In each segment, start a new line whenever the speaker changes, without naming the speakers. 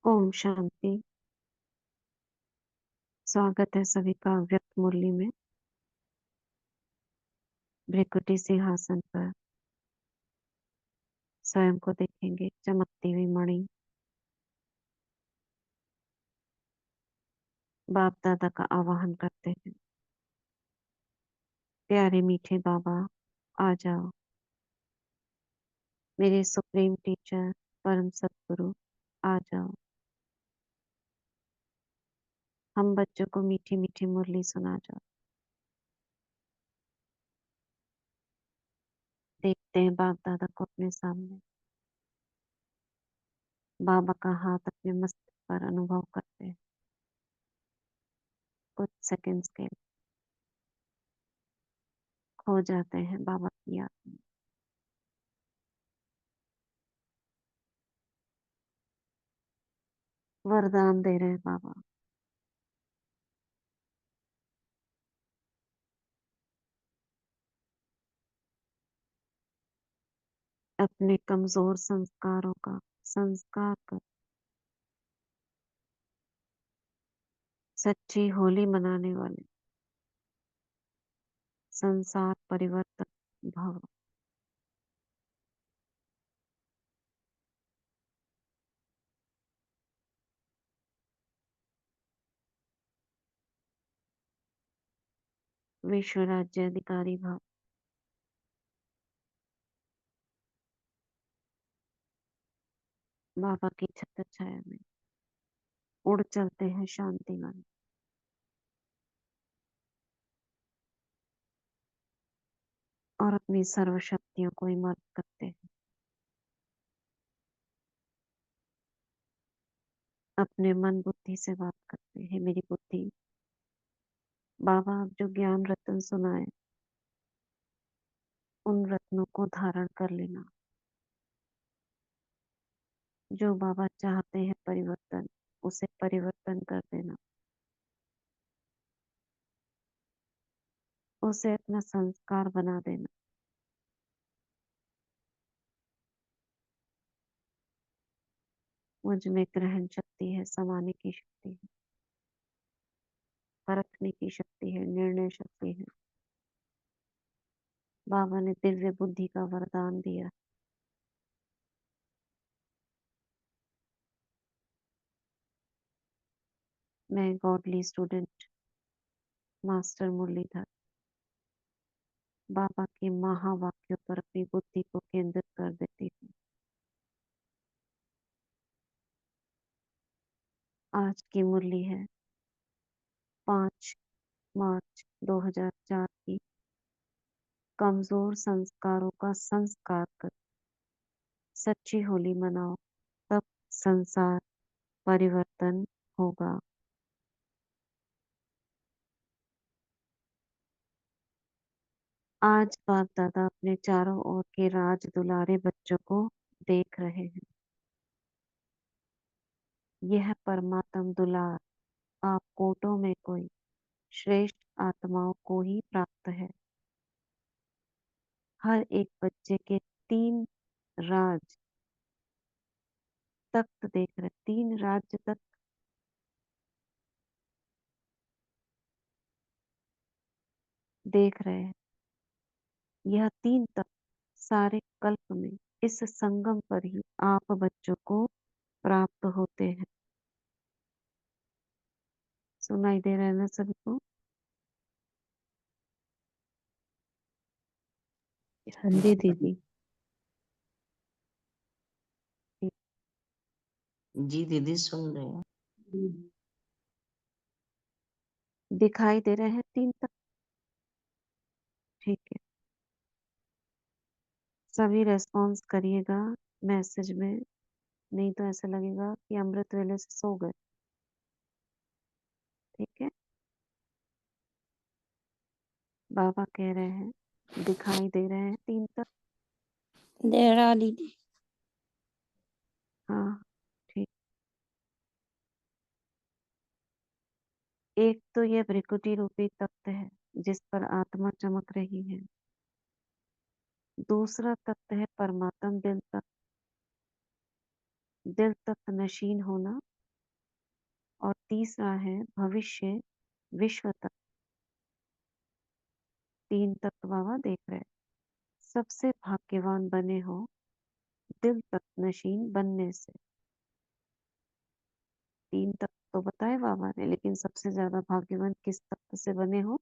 ओम शांति। स्वागत है सभी का व्यक्त मुरली में। भृकुटी सिंहासन पर स्वयं को देखेंगे चमकती हुई मणि। बाप दादा का आवाहन करते हैं। प्यारे मीठे बाबा, आ जाओ। मेरे सुप्रीम टीचर परम सद्गुरु, आ जाओ। हम बच्चों को मीठी मीठी मुरली सुना जाओ। देखते हैं बाप दादा को अपने सामने। बाबा का हाथ अपने मस्तक पर अनुभव करते हैं कुछ सेकंड्स के लिए। खो जाते हैं बाबा की याद में। वरदान दे रहे हैं बाबा। अपने कमजोर संस्कारों का संस्कार कर सच्ची होली मनाने वाले संसार परिवर्तन भव। विश्व राज्य अधिकारी भव। बाबा की छत्र छाया में उड़ चलते हैं शांतिवन और अपनी सर्व शक्तियों को इमर्त करते हैं। अपने मन बुद्धि से बात करते हैं। मेरी बुद्धि, बाबा आप जो ज्ञान रत्न सुनाए उन रत्नों को धारण कर लेना। जो बाबा चाहते हैं परिवर्तन, उसे परिवर्तन कर देना। उसे अपना संस्कार बना देना। मुझ में ग्रहण शक्ति है, समाने की शक्ति है, परखने की शक्ति है, निर्णय शक्ति है। बाबा ने दिव्य बुद्धि का वरदान दिया। मैं गॉडली स्टूडेंट मास्टर मुरलीधर बाबा के महावाक्यों पर अपनी बुद्धि को केंद्रित कर देती हूँ। आज की मुरली है 5 मार्च 2004 की। कमजोर संस्कारों का संस्कार कर सच्ची होली मनाओ, तब संसार परिवर्तन होगा। आज बाप दादा अपने चारों ओर के राज दुलारे बच्चों को देख रहे हैं। यह परमात्म दुलार आप कोटों में कोई श्रेष्ठ आत्माओं को ही प्राप्त है। हर एक बच्चे के 3 राज तख्त देख रहे, 3 राज्य तक देख रहे हैं। यह 3 तख्त सारे कल्प में इस संगम पर ही आप बच्चों को प्राप्त होते हैं। सुनाई दे रहा है ना सभी को?
हाँ जी दीदी। जी दीदी सुन रहे हैं।
दिखाई दे रहे हैं 3 तख्त? ठीक है, सभी रेस्पॉन्स करिएगा मैसेज में, नहीं तो ऐसा लगेगा कि अमृत वेले से सो गए। ठीक है, बाबा कह रहे हैं दिखाई दे रहे हैं 3 तख्त।
दे रहा दीदी।
हाँ ठीक। एक तो ये भ्रिकुटी रूपी तख्त है जिस पर आत्मा चमक रही है। दूसरा तख्त है परमात्म दिल तख्त। दिल तख्त नशीन होना और तीसरा है भविष्य, विश्व तक। 3 तत्व बाबा देख रहे हैं। सबसे भाग्यवान बने हो दिल तक नशीन बनने से। 3 तत्व तो बताए बाबा ने, लेकिन सबसे ज्यादा भाग्यवान किस तत्व से बने हो?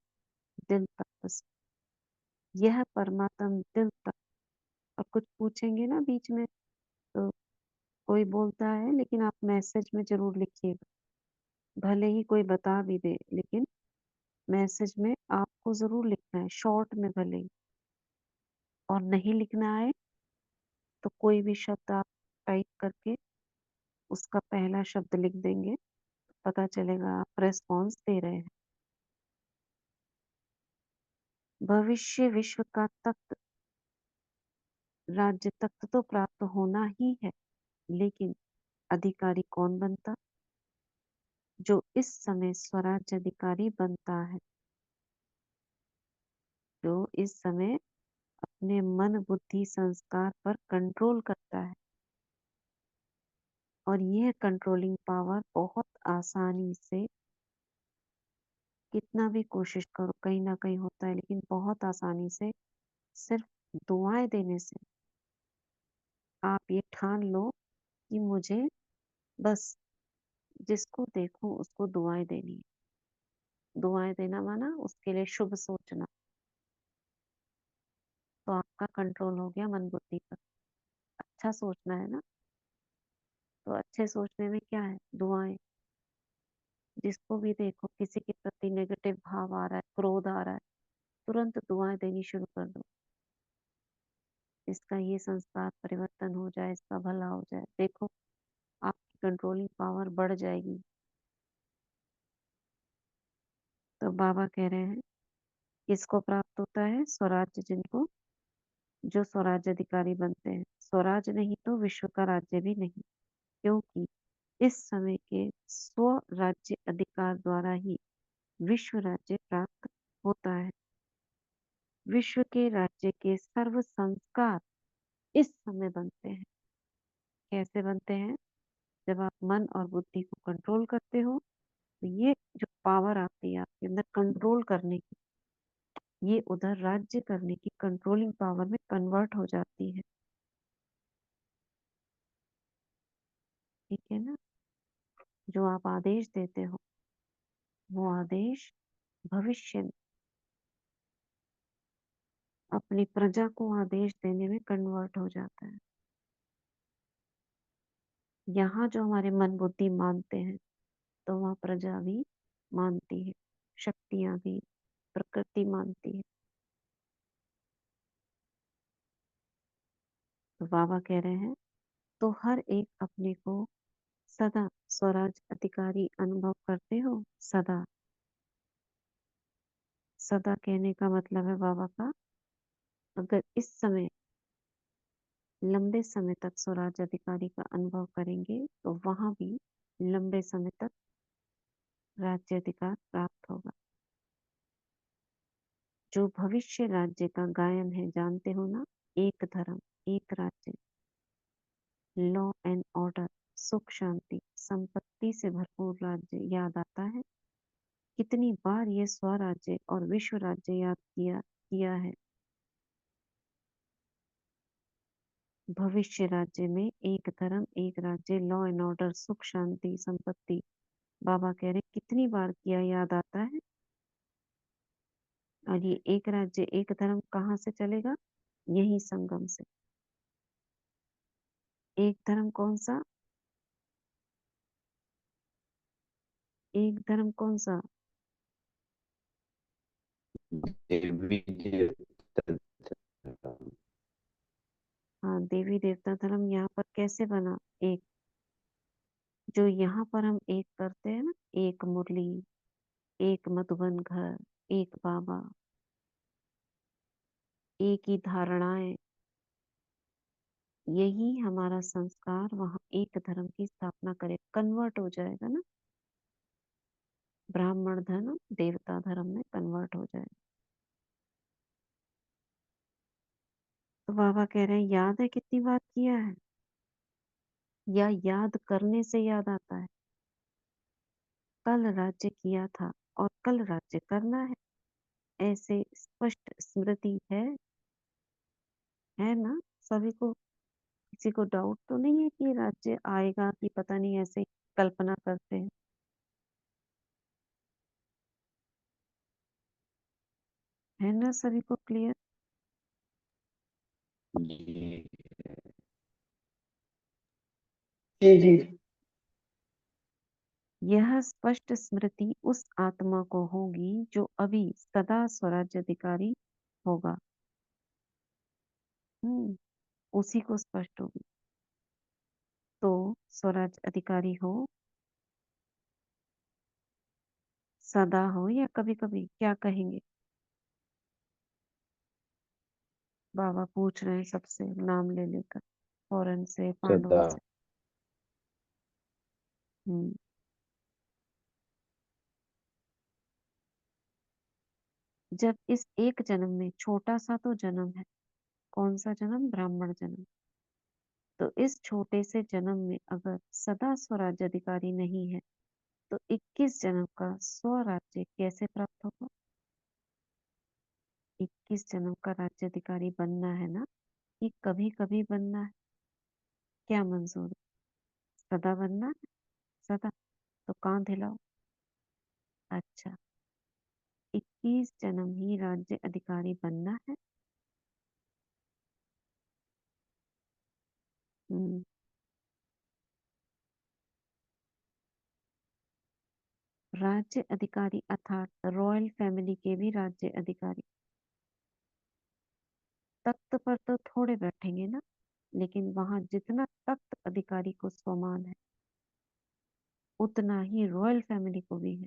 दिल तत्व से। यह परमात्म दिल तक। और कुछ पूछेंगे ना बीच में तो कोई बोलता है, लेकिन आप मैसेज में जरूर लिखिएगा। भले ही कोई बता भी दे, लेकिन मैसेज में आपको जरूर लिखना है, शॉर्ट में भले ही। और नहीं लिखना आए तो कोई भी शब्द आप टाइप करके उसका पहला शब्द लिख देंगे, पता चलेगा आप रेस्पॉन्स दे रहे हैं। भविष्य विश्व का तख्त, राज्य तख्त तो प्राप्त होना ही है, लेकिन अधिकारी कौन बनता? जो इस समय स्वराज्य अधिकारी बनता है, जो इस समय अपने मन बुद्धि संस्कार पर कंट्रोल करता है। और यह कंट्रोलिंग पावर बहुत आसानी से, कितना भी कोशिश करो कहीं ना कहीं होता है, लेकिन बहुत आसानी से सिर्फ दुआएं देने से। आप ये ठान लो कि मुझे बस जिसको देखूं उसको दुआएं देनी है। दुआएं देना माना उसके लिए शुभ सोचना, तो आपका कंट्रोल हो गया मन बुद्धि पर। अच्छा सोचना है ना, तो अच्छे सोचने में क्या है? दुआएं। जिसको भी देखो किसी के प्रति नेगेटिव भाव आ रहा है, क्रोध आ रहा है, तुरंत दुआएं देनी शुरू कर दो। इसका ये संस्कार परिवर्तन हो जाए, इसका भला हो जाए। देखो आपकी कंट्रोलिंग पावर बढ़ जाएगी। तो बाबा कह रहे हैं किसको प्राप्त होता है? स्वराज्य, जिनको जो स्वराज्य अधिकारी बनते हैं। स्वराज नहीं तो विश्व का राज्य भी नहीं, क्योंकि इस समय के स्व राज्य अधिकार द्वारा ही विश्व राज्य प्राप्त होता है। विश्व के राज्य के सर्व संस्कार इस समय बनते हैं। कैसे बनते हैं? जब आप मन और बुद्धि को कंट्रोल करते हो, तो ये जो पावर आती है आपके अंदर कंट्रोल करने की, ये उधर राज्य करने की कंट्रोलिंग पावर में कन्वर्ट हो जाती है। ठीक है ना? जो आप आदेश देते हो, वो आदेश भविष्य में अपनी प्रजा को आदेश देने में कन्वर्ट हो जाता है। यहाँ जो हमारे मन बुद्धि मानते हैं, तो वहाँ प्रजा भी मानती है, शक्तियां भी, प्रकृति मानती है। तो बाबा कह रहे हैं तो हर एक अपने को सदा स्वराज अधिकारी अनुभव करते हो। सदा, सदा कहने का मतलब है बाबा का, अगर इस समय लंबे समय तक स्वराज अधिकारी का अनुभव करेंगे, तो वहां भी लंबे समय तक राज्य अधिकार प्राप्त होगा। जो भविष्य राज्य का गायन है, जानते हो ना? एक धर्म, एक राज्य, लॉ एंड ऑर्डर, सुख शांति संपत्ति से भरपूर राज्य याद आता है। कितनी बार ये स्वराज्य और विश्व राज्य याद किया किया है। भविष्य राज्य में एक धर्म, एक राज्य, लॉ एंड ऑर्डर, सुख शांति संपत्ति, बाबा कह रहे कितनी बार किया, याद आता है। और ये एक राज्य एक धर्म कहाँ से चलेगा? यही संगम से। एक धर्म कौन सा? एक धर्म कौन सा?
देवी देवता धर्म।
हाँ, देवी देवता धर्म यहाँ पर कैसे बना? एक, जो यहाँ पर हम एक करते हैं ना, एक मुरली, एक मधुबन घर, एक बाबा, एक ही धारणाएं, यही हमारा संस्कार वहाँ एक धर्म की स्थापना करे, कन्वर्ट हो जाएगा ना, ब्राह्मण धर्म देवता धर्म में कन्वर्ट हो जाएगा। तो बाबा कह रहे हैं याद है कितनी बार किया है, या याद करने से याद आता है? कल राज्य किया था और कल राज्य करना है, ऐसे स्पष्ट स्मृति है ना सभी को? किसी को डाउट तो नहीं है कि राज्य आएगा कि पता नहीं, ऐसे ही कल्पना करते हैं? है ना सभी को क्लियर?
जी
जी जी।
यह स्पष्ट स्मृति उस आत्मा को होगी जो अभी सदा स्वराज्याधिकारी होगा। उसी को स्पष्ट होगी। तो स्वराज अधिकारी हो, सदा हो या कभी कभी, क्या कहेंगे? बाबा पूछ रहे हैं सबसे नाम ले लेकर, फौरन से, पांडवों
सदा।
से। हम्म जब इस एक जन्म में, छोटा सा तो जन्म है, कौन सा जन्म? ब्राह्मण जन्म। तो इस छोटे से जन्म में अगर सदा स्वराज्याधिकारी नहीं है, तो 21 जन्म का स्वराज्य कैसे प्राप्त होगा? 21 जन्म का राज्याधिकारी बनना है ना, कि कभी कभी बनना है? क्या मंजूर है? सदा बनना है? सदा? तो कान हिलाओ। अच्छा, 21 जन्म ही राज्य अधिकारी बनना है? हम्म राज्य अधिकारी अर्थात रॉयल फैमिली के भी राज्य अधिकारी। तख्त पर तो थोड़े बैठेंगे ना, लेकिन वहां जितना तख्त अधिकारी को स्वमान है, उतना ही रॉयल फैमिली को भी है।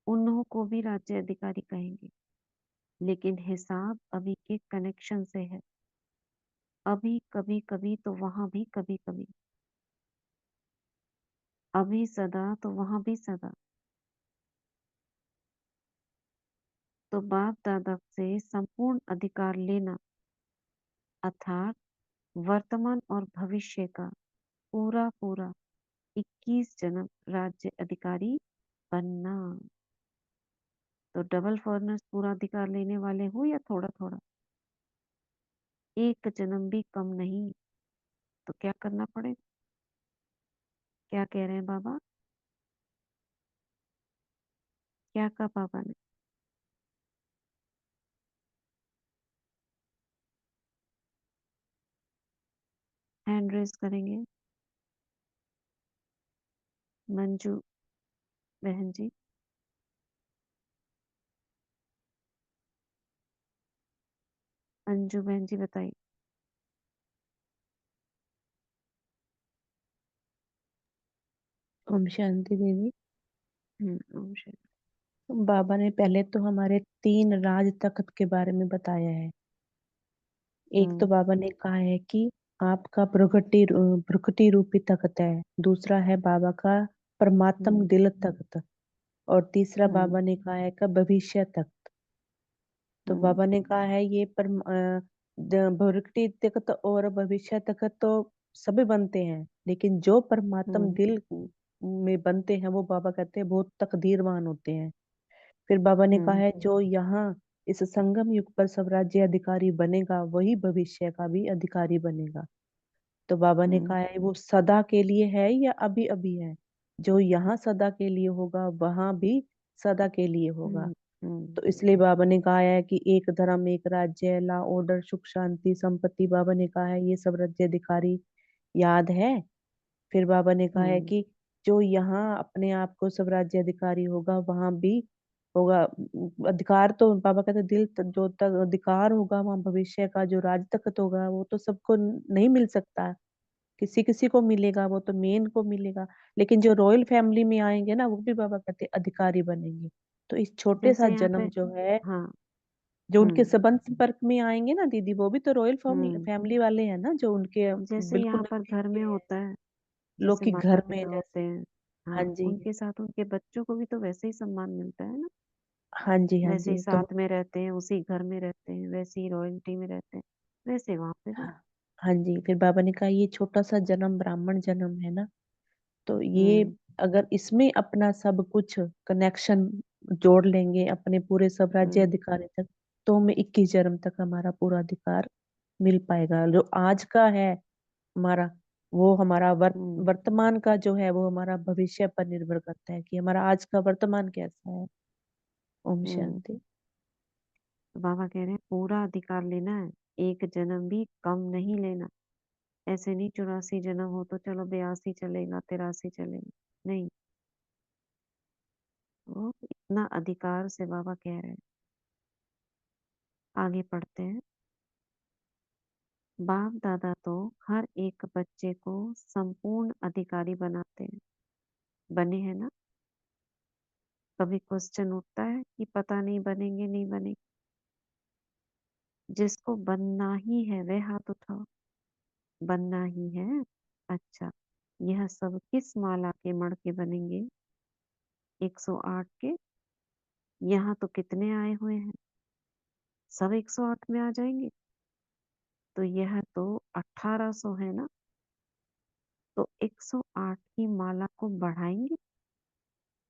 उन्हों को भी राज्य अधिकारी कहेंगे, लेकिन हिसाब अभी के कनेक्शन से है। अभी कभी कभी तो वहां भी कभी कभी, अभी सदा तो वहां भी सदा। तो बाप दादा से संपूर्ण अधिकार लेना, अर्थात वर्तमान और भविष्य का पूरा पूरा 21 जन्म राज्य अधिकारी बनना। तो डबल फॉरनर्स पूरा अधिकार लेने वाले हो या थोड़ा थोड़ा? एक जन्म भी कम नहीं। तो क्या करना पड़ेगा? क्या कह रहे हैं बाबा? क्या कहा बाबा ने? हैंड रेज करेंगे मंजू बहन जी। अंजू बहन जी बताइए।
ओम शांति देवी।
ओम शांति।
बाबा ने पहले तो हमारे 3 राज तख्त के बारे में बताया है। एक तो
हम्म
बाबा ने कहा है कि आपका प्रकृति रूपी तख्त है। दूसरा है बाबा का परमात्म
हम्म
दिल तख्त। और तीसरा
हम्म
बाबा ने कहा है का भविष्य तख्त। तो
हम्म
बाबा ने कहा है ये प्रकृति तख्त और भविष्य तख्त तो सभी बनते हैं, लेकिन जो परमात्म
हम्म
दिल में बनते हैं वो बाबा कहते हैं बहुत तकदीरवान होते हैं। फिर बाबा ने कहा
हम्म
है जो यहाँ इस संगम युग पर स्वराज्य अधिकारी बनेगा वही भविष्य का भी अधिकारी बनेगा। तो बाबा ने
हम्म
कहा है वो सदा के लिए है या अभी अभी है। जो यहाँ सदा के लिए होगा वहां भी सदा के लिए होगा।
हम्म हम्म
तो इसलिए बाबा ने कहा है कि एक धर्म एक राज्य, लॉ ऑर्डर, सुख शांति संपत्ति। बाबा ने कहा है ये सब राज्य अधिकारी याद है। फिर बाबा ने कहा है
हम्म
कि जो यहाँ अपने आप को सब राज्य अधिकारी होगा वहां भी होगा। अधिकार तो बाबा कहते हैं जो तक अधिकार होगा वहां भविष्य का जो राज तख्त होगा वो तो सबको नहीं मिल सकता। किसी किसी को मिलेगा, वो तो मेन को मिलेगा। लेकिन जो रॉयल फैमिली में आएंगे ना वो भी बाबा कहते हैं अधिकारी बनेंगे। तो इस छोटे सा
जैसे यहाँ पे।
जन्म जो है,
हाँ।
जो उनके
हम्म
संबंध संपर्क में आएंगे ना दीदी, वो भी तो रॉयल
हम्म
फैमिली वाले हैं ना, जो उनके
जैसे
बिल्कुल
यहाँ पर
नजदीक
घर में
के हैं।
होता है,
लोग
जैसे
की
माता
घर में
पिता होते
जैसे।
हैं,
हाँ
हाँ,
जी।
उनके साथ उनके बच्चों को भी तो वैसे ही सम्मान मिलता है ना।
हाँ जी। हाँ
वैसे ही
जी। तो
साथ में रहते हैं, उसी घर में रहते हैं, वैसे ही रॉयल्टी में रहते हैं, वैसे वहां पे भी।
हाँ, हाँ जी। फिर बाबा ने कहा ये छोटा सा जन्म ब्राह्मण जन्म है ना, तो ये
हम्म
अगर इसमें अपना सब कुछ कनेक्शन जोड़ लेंगे अपने पूरे सब राज्य अधिकारी तक, तो हमें 21 जन्म तक हमारा पूरा अधिकार मिल पाएगा। जो आज का है हमारा, वो हमारा वर्तमान का जो है वो हमारा भविष्य पर निर्भर करता है कि हमारा आज का वर्तमान कैसा है। ओम शांति।
तो बाबा कह रहे हैं पूरा अधिकार लेना है, एक जन्म भी कम नहीं लेना। ऐसे नहीं 84 जन्म हो तो चलो 82 चलेगा, 83 चलेगा, नहीं। वो इतना अधिकार से बाबा कह रहे हैं। आगे पढ़ते हैं। बाप दादा तो हर एक बच्चे को संपूर्ण अधिकारी बनाते हैं, बने हैं ना। कभी क्वेश्चन उठता है कि पता नहीं बनेंगे नहीं बनेंगे। जिसको बनना ही है वह हाथ उठाओ। बनना ही है। अच्छा, यह सब किस माला के मण के बनेंगे? 108 के। यहाँ तो कितने आए हुए हैं? सब 108 में आ जाएंगे। तो यह तो 1800 है ना। तो 108 की माला को बढ़ाएंगे।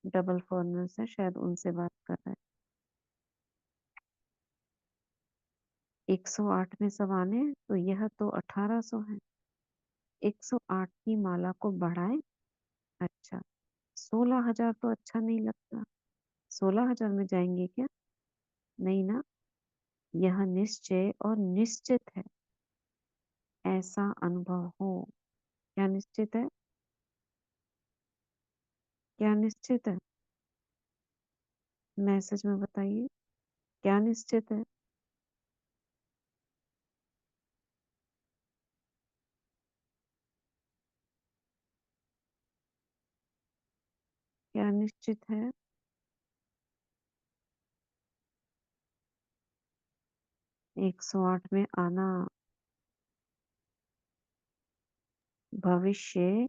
डबल फॉर्मर्स है, शायद उनसे बात कर रहा है। 108 में सब आने हैं, तो यह तो 1800 है। 108 की माला को बढ़ाए। अच्छा, 16,000 तो अच्छा नहीं लगता। 16,000 में जाएंगे क्या? नहीं ना। यह निश्चय और निश्चित है, ऐसा अनुभव हो। क्या निश्चित है? क्या निश्चित है? मैसेज में बताइए, क्या निश्चित है? क्या निश्चित है? एक 108 में आना। भविष्य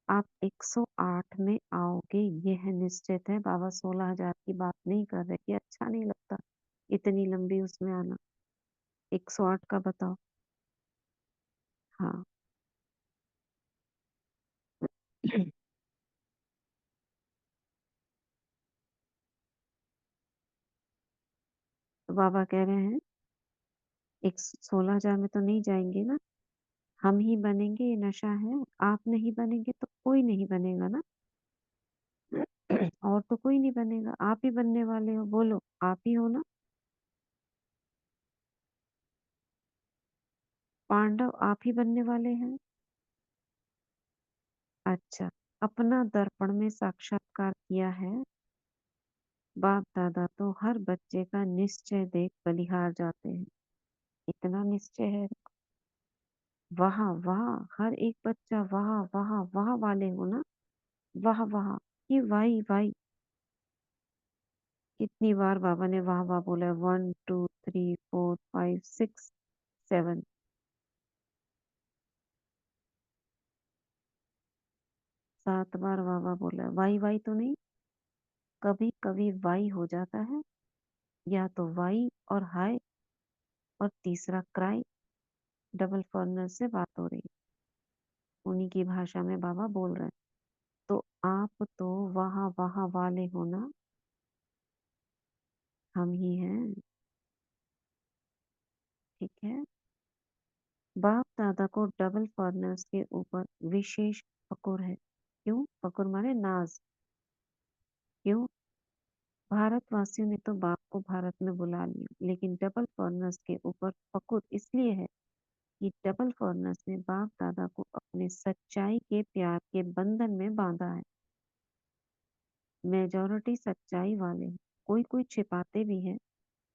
आप 108 में आओगे, यह निश्चित है। बाबा 16,000 की बात नहीं कर रहे कि अच्छा नहीं लगता इतनी लंबी उसमें आना। 108 का बताओ। हाँ। तो बाबा कह रहे हैं 16,000 में तो नहीं जाएंगे ना। हम ही बनेंगे, ये नशा है। आप नहीं बनेंगे तो कोई नहीं बनेगा ना। और तो कोई नहीं बनेगा, आप ही बनने वाले हो। बोलो, आप ही हो ना। पांडव आप ही बनने वाले हैं। अच्छा, अपना दर्पण में साक्षात्कार किया है। बाप दादा तो हर बच्चे का निश्चय देख बलिहार जाते हैं। इतना निश्चय है। वाह वाह, हर एक बच्चा वाह वाह वाह वाले हो ना। वाह वाह, ये वाई वाई। कितनी बार बाबा ने वाह वाह बोला है? 1 2 3 4 5 6 7। 7 बार वाह वाह बोला है। वाई वाई तो नहीं। कभी कभी वाई हो जाता है, या तो वाई और हाय, और तीसरा क्राई। डबल फॉरनर से बात हो रही है, उन्हीं की भाषा में बाबा बोल रहे हैं। तो आप तो वाह वाह वाले हो ना। हम ही हैं। ठीक है। बाप दादा को डबल फॉरनर्स के ऊपर विशेष फकुर है। क्यों? फकुर माने नाज। क्यों? भारतवासियों ने तो बाप को भारत में बुला लिया, लेकिन डबल फॉरनर्स के ऊपर फकुर इसलिए है कि डबल फॉरनर्स ने बाप दादा को अपने सच्चाई के प्यार के बंधन में बांधा है। मेजॉरिटी सच्चाई वाले हैं। कोई कोई छिपाते भी हैं,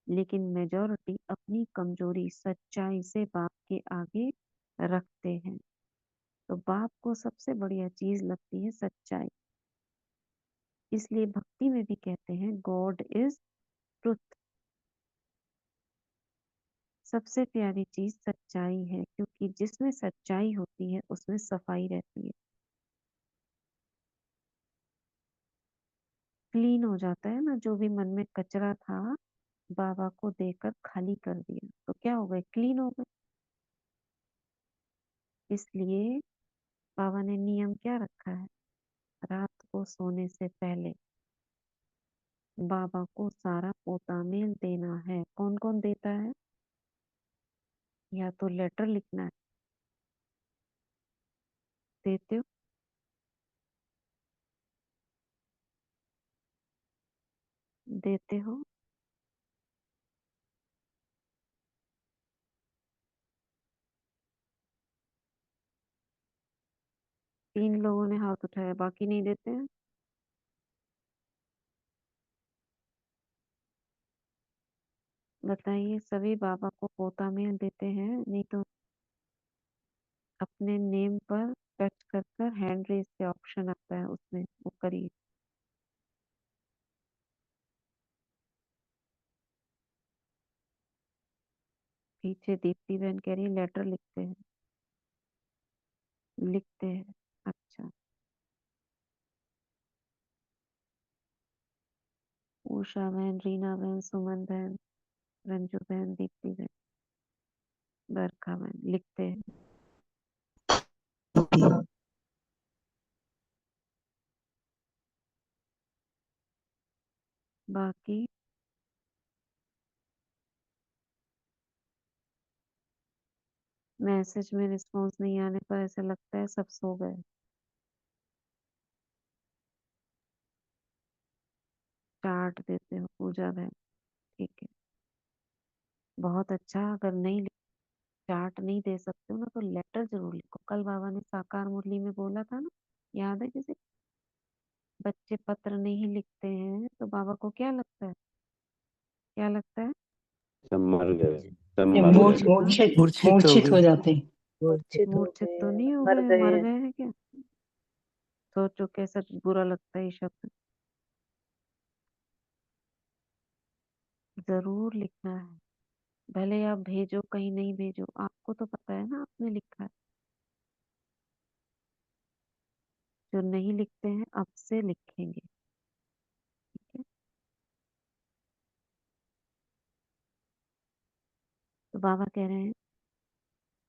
लेकिन मेजॉरिटी अपनी कमजोरी सच्चाई से बाप के आगे रखते हैं। तो बाप को सबसे बढ़िया चीज लगती है सच्चाई। इसलिए भक्ति में भी कहते हैं गॉड इज ट्रुथ। सबसे प्यारी चीज सच्चाई है, क्योंकि जिसमें सच्चाई होती है उसमें सफाई रहती है। क्लीन हो जाता है ना। जो भी मन में कचरा था, बाबा को देकर खाली कर दिया, तो क्या हो गए? क्लीन हो गए। इसलिए बाबा ने नियम क्या रखा है? रात को सोने से पहले बाबा को सारा पोता मेल देना है। कौन कौन देता है? या तो लेटर लिखना है, देते हो? देते हो? तीन लोगों ने हाथ उठाया, बाकी नहीं देते हैं। बताइए, सभी बाबा को पोता मेल देते हैं? नहीं तो अपने नेम पर टच कर कर हैंड रेज के ऑप्शन आता है, उसमें वो करिए। पीछे दीप्ति बहन कह रही है लेटर लिखते हैं। लिखते हैं, अच्छा। उषा बहन, रीना बहन, सुमन बहन, रंजू बहन, दीप्ति बहन, बरखा बहन लिखते हैं। बाकी मैसेज में रिस्पॉन्स नहीं आने पर ऐसा लगता है सब सो गए। चार्ट देते हो पूजा बहन, ठीक है, बहुत अच्छा। अगर नहीं चार्ट नहीं दे सकते हो ना तो लेटर जरूर लिखो। कल बाबा ने साकार मुरली में बोला था ना, याद है किसी? बच्चे पत्र नहीं लिखते हैं तो बाबा को क्या लगता है? क्या लगता है?
सब मर गए, सब
ये
मर
मूर्छ
गए।
मूर्छित
मूर्छित हो
मूर्छित
गए।
हो जाते हैं।
मूर्छित हो
मूर्छित तो
गए,
नहीं हो
मर
गए,
गए
मर
हैं।
गए हैं क्या? सोचो कैसा बुरा लगता है ये शब्द। जरूर लिखना है, भले आप भेजो कहीं नहीं भेजो, आपको तो पता है ना आपने लिखा है। जो नहीं लिखते हैं अब से लिखेंगे, ठीक है? तो बाबा कह रहे हैं,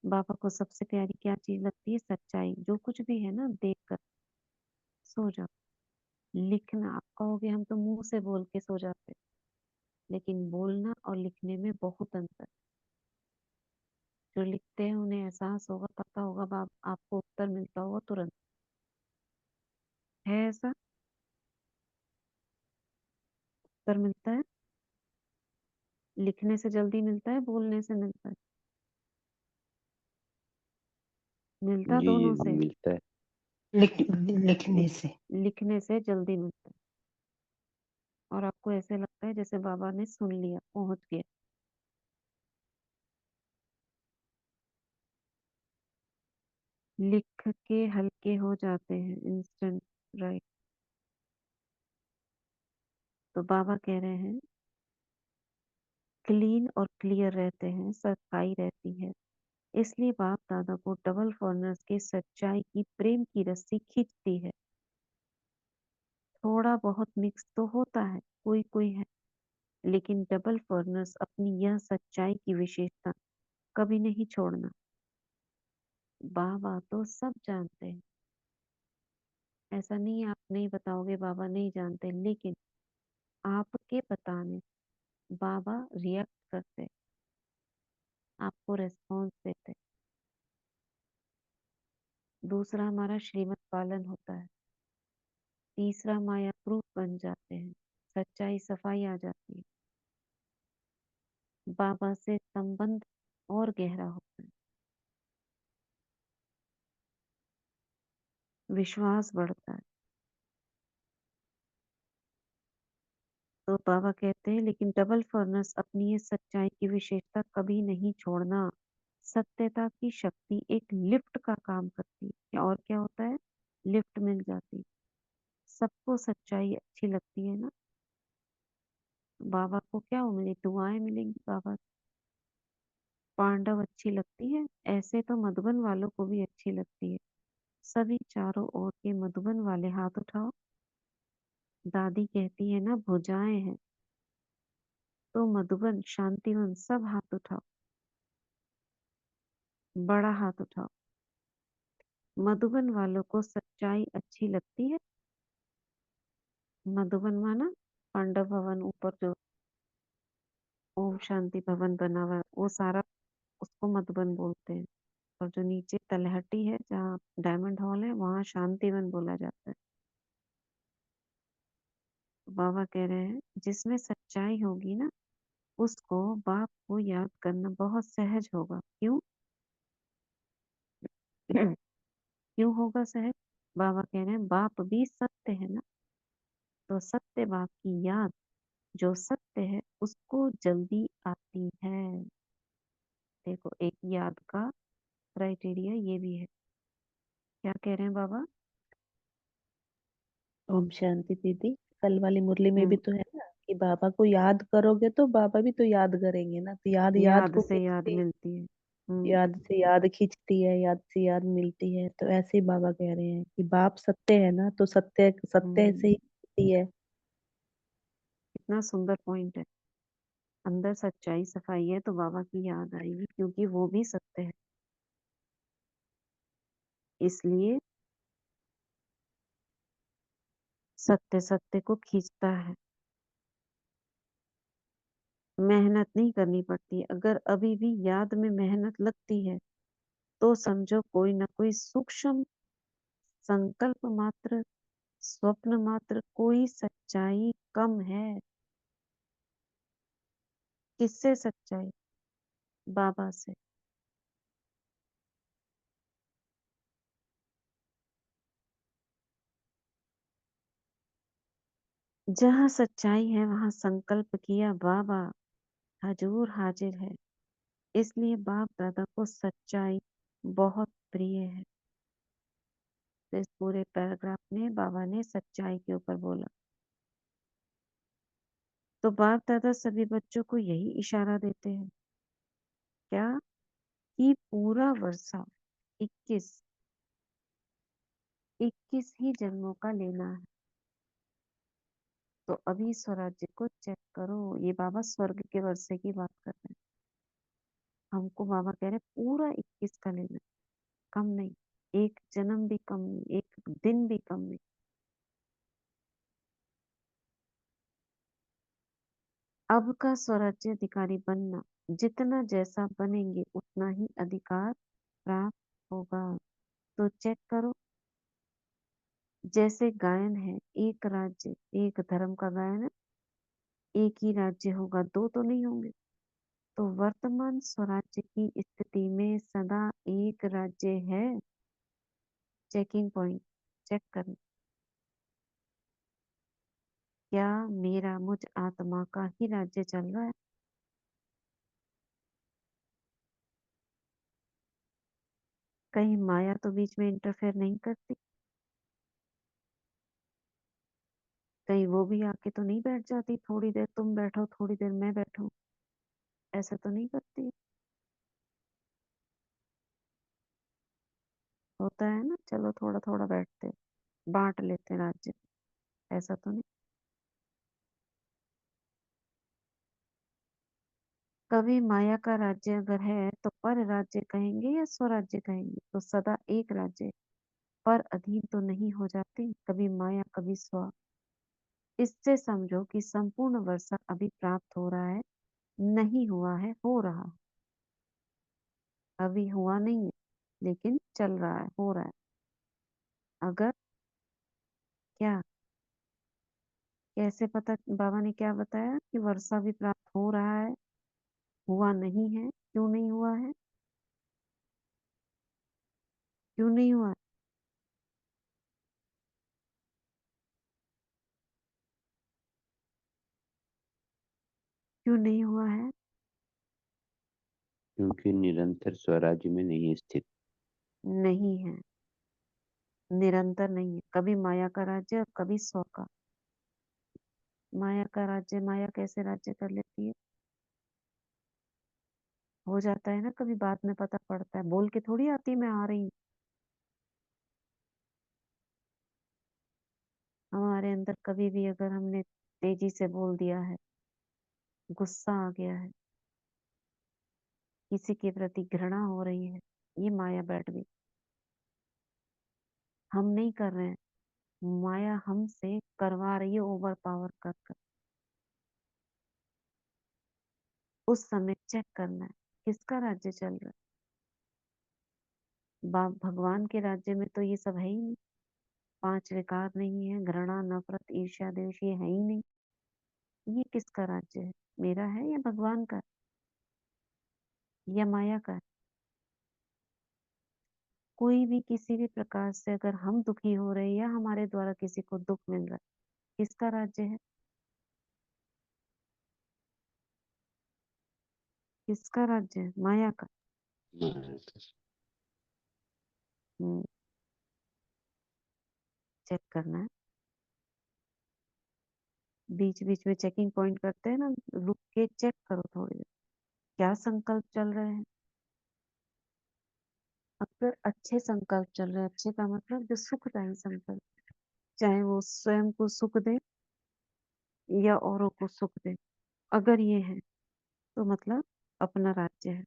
बाबा को सबसे प्यारी क्या चीज लगती है? सच्चाई। जो कुछ भी है ना देख कर सो जाओ। लिखना, आप कहोगे हम तो मुंह से बोल के सो जाते, लेकिन बोलना और लिखने में बहुत अंतर। जो लिखते हैं उन्हें एहसास होगा, पता होगा, आपको उत्तर मिलता होगा तुरंत। है ऐसा? उत्तर मिलता है, लिखने से जल्दी मिलता है, बोलने से मिलता है? मिलता
जी
दोनों
जी
से।
मिलता है।
लिखने से।
लिखने से जल्दी मिलता है, और आपको ऐसे लगता है जैसे बाबा ने सुन लिया, पहुंच गया। लिख के हल्के हो जाते हैं इंस्टेंट, राइट। तो बाबा कह रहे हैं क्लीन और क्लियर रहते हैं, सफाई रहती है। इसलिए बाप दादा को डबल फॉरनर्स के सच्चाई की प्रेम की रस्सी खींचती है। थोड़ा बहुत मिक्स तो होता है, कोई कोई है, लेकिन डबल फॉरनर्स अपनी यह सच्चाई की विशेषता कभी नहीं छोड़ना। बाबा तो सब जानते हैं, ऐसा नहीं है आप नहीं बताओगे बाबा नहीं जानते, लेकिन आपके बताने बाबा रिएक्ट करते, आपको रेस्पॉन्स देते। दूसरा हमारा श्रीमत पालन होता है। तीसरा माया प्रूफ बन जाते हैं, सच्चाई सफाई आ जाती है। बाबा से संबंध और गहरा होता है, विश्वास बढ़ता है। तो बाबा कहते हैं लेकिन डबल फर्नेस अपनी ये सच्चाई की विशेषता कभी नहीं छोड़ना। सत्यता की शक्ति एक लिफ्ट का काम करती है, और क्या होता है? लिफ्ट मिल जाती है। सबको सच्चाई अच्छी लगती है ना, बाबा को क्या मिले? दुआएं मिलेंगी बाबा से। पांडव अच्छी लगती है, ऐसे तो मधुबन वालों को भी अच्छी लगती है। सभी चारों ओर के मधुबन वाले हाथ उठाओ। दादी कहती है ना भुजाएं हैं, तो मधुबन शांतिवन सब हाथ उठाओ, बड़ा हाथ उठाओ। मधुबन वालों को सच्चाई अच्छी लगती है, मधुबन माना पांडव भवन, ऊपर जो ओम शांति भवन बना हुआ है वो सारा, उसको मधुबन बोलते हैं। और जो नीचे तलहटी है जहाँ डायमंड हॉल है वहां शांतिवन बोला जाता है। बाबा कह रहे हैं जिसमें सच्चाई होगी ना उसको बाप को याद करना बहुत सहज होगा। क्यों? क्यों होगा सहज? बाबा कह रहे हैं बाप भी सत्य है ना, तो सत्य बाप की याद जो सत्य है उसको जल्दी आती है। देखो एक याद का क्राइटेरिया ये भी है। क्या कह रहे हैं बाबा?
ओम शांति दीदी। कल वाली मुरली में भी
हम्म,
तो है ना कि बाबा को याद करोगे तो बाबा भी तो याद करेंगे ना, तो याद याद
याद
को
से याद
खींचती,
मिलती है।
याद से याद खींचती है, याद से याद मिलती है। तो ऐसे ही बाबा कह रहे हैं कि बाप सत्य है ना, तो सत्य सत्य से ही मिलती है।
कितना सुंदर पॉइंट है। अंदर सच्चाई सफाई है तो बाबा की याद आएगी क्योंकि वो भी सत्य है। इसलिए सत्य सत्य को खींचता है। मेहनत नहीं करनी पड़ती। अगर अभी भी याद में मेहनत लगती है तो समझो कोई ना कोई सूक्ष्म संकल्प मात्र, स्वप्न मात्र, कोई सच्चाई कम है। किससे सच्चाई? बाबा से। जहाँ सच्चाई है वहां संकल्प किया बाबा हजूर हाजिर है। इसलिए बाप दादा को सच्चाई बहुत प्रिय है। तो इस पूरे पैराग्राफ में बाबा ने सच्चाई के ऊपर बोला। तो बाप दादा सभी बच्चों को यही इशारा देते हैं क्या कि पूरा वर्षा 21 21 ही जन्मों का लेना है। तो अभी स्वराज्य को चेक करो। ये बाबा स्वर्ग के वर्षे की बात कर रहे हैं। हमको बाबा कह रहे हैं पूरा 21 का लेना है, कम नहीं। एक जन्म भी कम नहीं, एक दिन भी कम नहीं। अब का स्वराज्य अधिकारी बनना, जितना जैसा बनेंगे उतना ही अधिकार प्राप्त होगा। तो चेक करो, जैसे गायन है, एक राज्य एक धर्म का गायन है, एक ही राज्य होगा, दो तो नहीं होंगे। तो वर्तमान स्वराज्य की स्थिति में सदा एक राज्य है। चेकिंग पॉइंट चेक करना, क्या मेरा मुझ आत्मा का ही राज्य चल रहा है? कहीं माया तो बीच में इंटरफेयर नहीं करती? कहीं वो भी आके तो नहीं बैठ जाती, थोड़ी देर तुम बैठो थोड़ी देर मैं बैठूं? ऐसा तो नहीं करती? होता है ना, चलो थोड़ा थोड़ा बैठते बांट लेते राज्य। ऐसा तो नहीं। कभी माया का राज्य अगर है तो पर राज्य कहेंगे या स्वराज्य कहेंगे? तो सदा एक राज्य पर अधीन तो नहीं हो जाती, कभी माया कभी स्व। इससे समझो कि संपूर्ण वर्षा अभी प्राप्त हो रहा है, नहीं हुआ है, हो रहा है। अभी हुआ नहीं है लेकिन चल रहा है, हो रहा है। अगर क्या, कैसे पता? बाबा ने क्या बताया कि वर्षा भी प्राप्त हो रहा है, हुआ नहीं है। क्यों नहीं हुआ है? क्यों नहीं हुआ है? क्यों नहीं हुआ है?
क्योंकि निरंतर स्वराज्य में नहीं स्थित।
नहीं है, निरंतर नहीं है। कभी माया का राज्य और कभी स्व का। माया का राज्य, माया कैसे राज्य कर लेती है? हो जाता है ना, कभी बाद में पता पड़ता है, बोल के थोड़ी आती मैं आ रही हूँ। हमारे अंदर कभी भी अगर हमने तेजी से बोल दिया है, गुस्सा आ गया है, किसी के प्रति घृणा हो रही है, ये माया बैठ गई। हम नहीं कर रहे हैं, माया हमसे करवा रही है ओवर पावर कर कर। उस समय चेक करना है किसका राज्य चल रहा है। भगवान के राज्य में तो ये सब है ही नहीं। 5 विकार नहीं है, घृणा, नफरत, ईर्ष्या, द्वेष ये है ही नहीं। ये किसका राज्य है? मेरा है या भगवान का या माया का है? कोई भी किसी भी प्रकार से अगर हम दुखी हो रहे हैं या हमारे द्वारा किसी को दुख मिल रहा है, किसका राज्य है? किसका राज्य है? माया का। चेक करना है। बीच बीच में चेकिंग पॉइंट करते हैं ना, रुक के चेक करो थोड़ी देर क्या संकल्प चल रहे हैं। अगर अच्छे संकल्प चल रहे हैं, अच्छे का मतलब जो सुखदायी संकल्प, चाहे वो स्वयं को सुख दे या औरों को सुख दे, अगर ये है तो मतलब अपना राज्य है।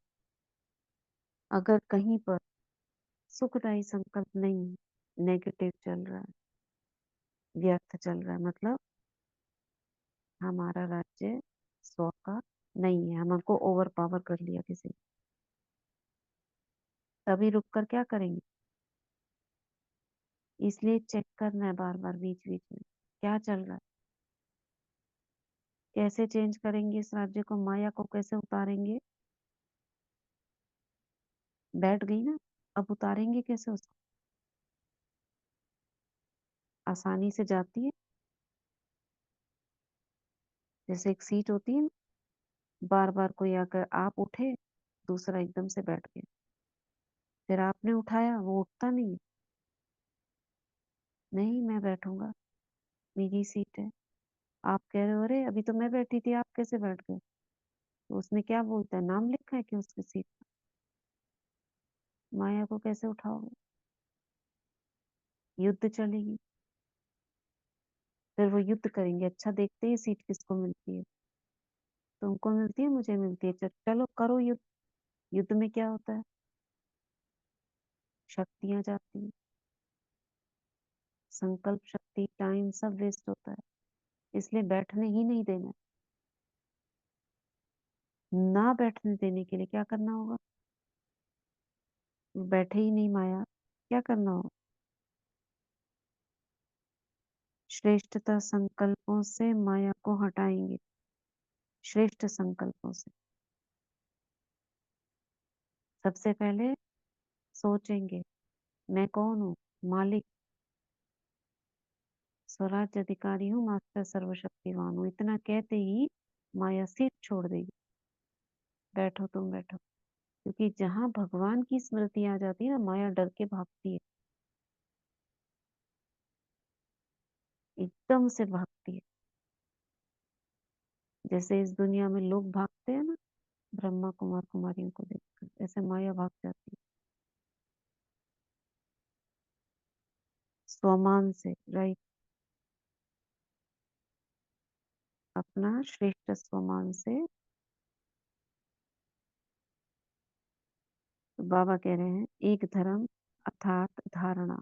अगर कहीं पर सुखदायी संकल्प नहीं, नेगेटिव चल रहा है, व्यर्थ चल रहा है, मतलब हमारा राज्य स्व का नहीं है, हमको ओवर पावर कर लिया किसी ने। तभी रुक कर क्या करेंगे? इसलिए चेक करना है बार बार बीच बीच में क्या चल रहा है। कैसे चेंज करेंगे इस राज्य को, माया को कैसे उतारेंगे? बैठ गई ना, अब उतारेंगे कैसे उसको? आसानी से जाती है, जैसे एक सीट होती है ना, बार बार कोई आकर आप उठे, दूसरा एकदम से बैठ गया, फिर आपने उठाया, वो उठता नहीं है। नहीं मैं बैठूंगा, मेरी सीट है। आप कह रहे हो अरे अभी तो मैं बैठी थी, आप कैसे बैठ गए? तो उसमें क्या बोलता है, नाम लिखा है कि उसकी सीट पर? माया को कैसे उठाओगे? युद्ध चलेगी, फिर वो युद्ध करेंगे। अच्छा देखते ही सीट किसको मिलती है, तुमको मिलती है, मुझे मिलती है, चलो करो युद्ध। युद्ध में क्या होता है? शक्तियां जाती है, संकल्प शक्ति, टाइम सब वेस्ट होता है। इसलिए बैठने ही नहीं देना। ना बैठने देने के लिए क्या करना होगा? बैठे ही नहीं माया, क्या करना होगा? श्रेष्ठता संकल्पों से माया को हटाएंगे, श्रेष्ठ संकल्पों से। सबसे पहले सोचेंगे मैं कौन हूँ, मालिक, स्वराज्य अधिकारी हूँ, मास्टर सर्वशक्तिवान हूँ। इतना कहते ही माया सीट छोड़ देगी, बैठो तुम बैठो। क्योंकि जहां भगवान की स्मृति आ जाती है ना, माया डर के भागती है, एकदम से भागती है। जैसे इस दुनिया में लोग भागते हैं ना ब्रह्मा कुमार कुमारियों को देखकर, ऐसे माया भाग जाती है स्वमान से। राइट, अपना श्रेष्ठ स्वमान से। तो बाबा कह रहे हैं एक धर्म अर्थात धारणा।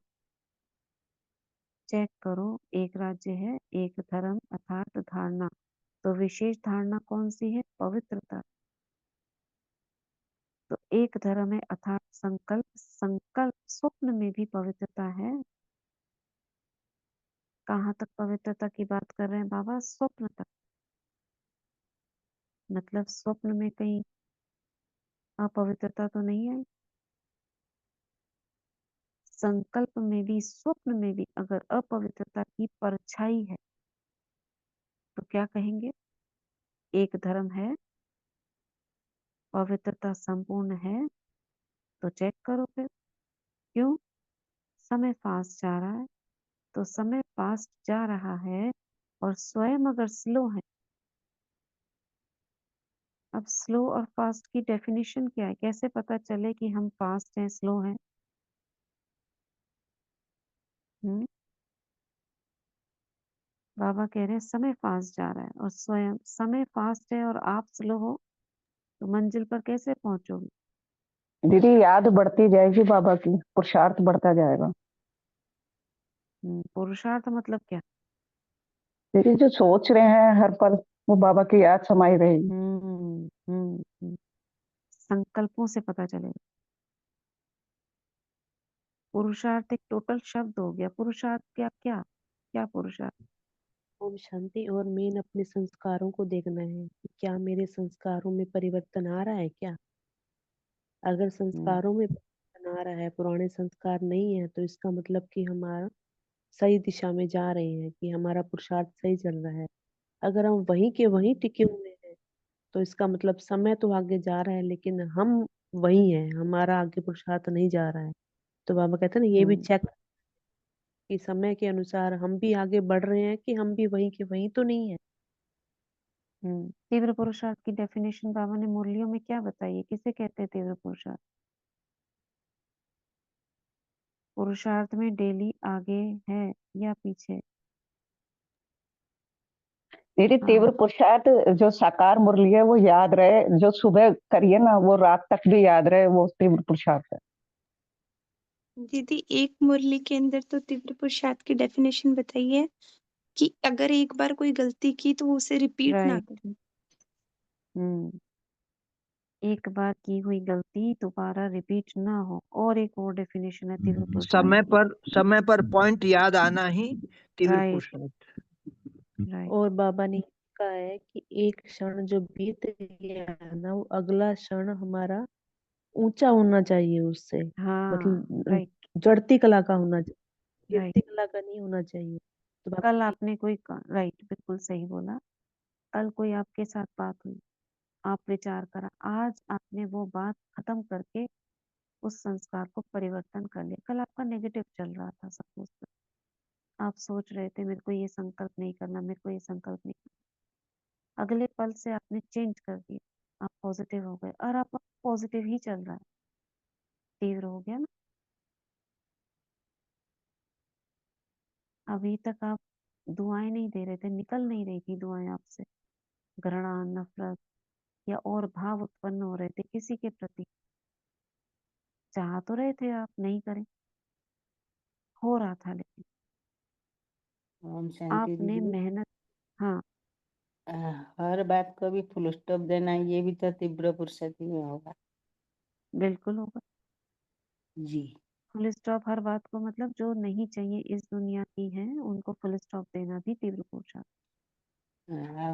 चेक करो, एक राज्य है, एक धर्म अर्थात धारणा। तो विशेष धारणा कौन सी है? पवित्रता। तो एक धर्म है अर्थात संकल्प। संकल्प स्वप्न में भी पवित्रता है। कहाँ तक पवित्रता की बात कर रहे हैं बाबा? स्वप्न तक। मतलब स्वप्न में कहीं अपवित्रता तो नहीं आई। संकल्प में भी, स्वप्न में भी अगर अपवित्रता की परछाई है तो क्या कहेंगे? एक धर्म है, पवित्रता संपूर्ण है। तो चेक करो फिर क्यों समय फास्ट जा रहा है। तो समय फास्ट जा रहा है और स्वयं अगर स्लो है। अब स्लो और फास्ट की डेफिनेशन क्या है? कैसे पता चले कि हम फास्ट हैं, स्लो हैं? बाबा कह रहे हैं समय फास्ट जा रहा है और स्वयं समय फास्ट है और आप स्लो हो, तो मंजिल पर कैसे पहुंचोगे?
दीदी याद बढ़ती जाएगी बाबा की, पुरुषार्थ बढ़ता जाएगा।
पुरुषार्थ मतलब क्या?
मेरी जो सोच रहे हैं हर पल, वो बाबा की याद समाई रहेगी।
संकल्पों से पता चलेगा। पुरुषार्थ एक टोटल शब्द हो गया। पुरुषार्थ क्या क्या क्या पुरुषार्थ?
ओम शांति। और मेन अपने संस्कारों को देखना है कि क्या मेरे संस्कारों में परिवर्तन आ रहा है क्या। अगर संस्कारों में परिवर्तन आ रहा है, पुराने संस्कार नहीं है, तो इसका मतलब कि हमारा सही दिशा में जा रहे हैं, कि हमारा पुरुषार्थ सही चल रहा है। अगर हम वहीं के वहीं टिके हुए हैं, तो इसका मतलब समय तो आगे जा रहा है, लेकिन हम वही हैं, हमारा आगे पुरुषार्थ नहीं जा रहा है। तो बाबा कहते हैं ना, ये भी चेक कि समय के अनुसार हम भी आगे बढ़ रहे हैं, कि हम भी वहीं के वहीं तो नहीं है।
तीव्र पुरुषार्थ की डेफिनेशन बाबा ने मुरलियों में क्या बताई है? किसे कहते हैं तीव्र पुरुषार्थ? पुरुषार्थ में डेली आगे है या पीछे?
मेरी तीव्र पुरुषार्थ जो साकार मुरली है वो याद रहे, जो सुबह करिए ना वो रात तक भी याद रहे, वो तीव्र पुरुषार्थ है।
दीदी एक मुरली के अंदर तो तीव्र पुरुषार्थ की डेफिनेशन बताइए कि अगर एक बार कोई गलती की तो वो उसे रिपीट ना
राइट।
करें।
एक बार की हुई गलती दोबारा रिपीट ना हो। और एक और डेफिनेशन है तीव्र पुरुषार्थ
समय पर पॉइंट याद आना ही तीव्र
राइट
पुरुषार्थ।
राइट
और बाबा ने कहा है कि एक क्षण जो बीत गया ना, वो अगला क्षण हमारा ऊंचा होना चाहिए उससे।
हाँ
मतलब
राइट
जड़ती कला का होना चाहिए,
राइट।
गिरती कला का नहीं होना चाहिए। तो बाबा
कल
ने
आपने कोई राइट बिल्कुल सही बोला। कल कोई आपके साथ बात हुई, आप विचार करा, आज आपने वो बात खत्म करके उस संस्कार को परिवर्तन कर लिया। कल आपका नेगेटिव चल रहा था, सपोज आप सोच रहे थे मेरे को ये संकल्प नहीं करना, मेरे को ये संकल्प नहीं करना, अगले पल से आपने चेंज कर दिया, आप पॉजिटिव हो गए और आप पॉजिटिव ही चल रहा है। तीव्र हो गया ना। अभी तक आप दुआएं नहीं दे रहे थे, निकल नहीं रही थी दुआएं आपसे, घृणा नफरत या और भाव उत्पन्न हो रहे थे किसी के प्रति। चाह तो रहे थे आप नहीं करें, हो रहा था, लेकिन
ओम शांति
आपने
दीदी।
मेहनत। हाँ
अ, हर बात को भी फुल स्टॉप देना, ये भी तो तीव्र पुरुषार्थी में होगा।
बिल्कुल होगा।
जी।
फुल स्टॉप हर बात को, मतलब जो नहीं चाहिए इस दुनिया की है उनको फुल स्टॉप देना भी तीव्र पुरुषार्थ।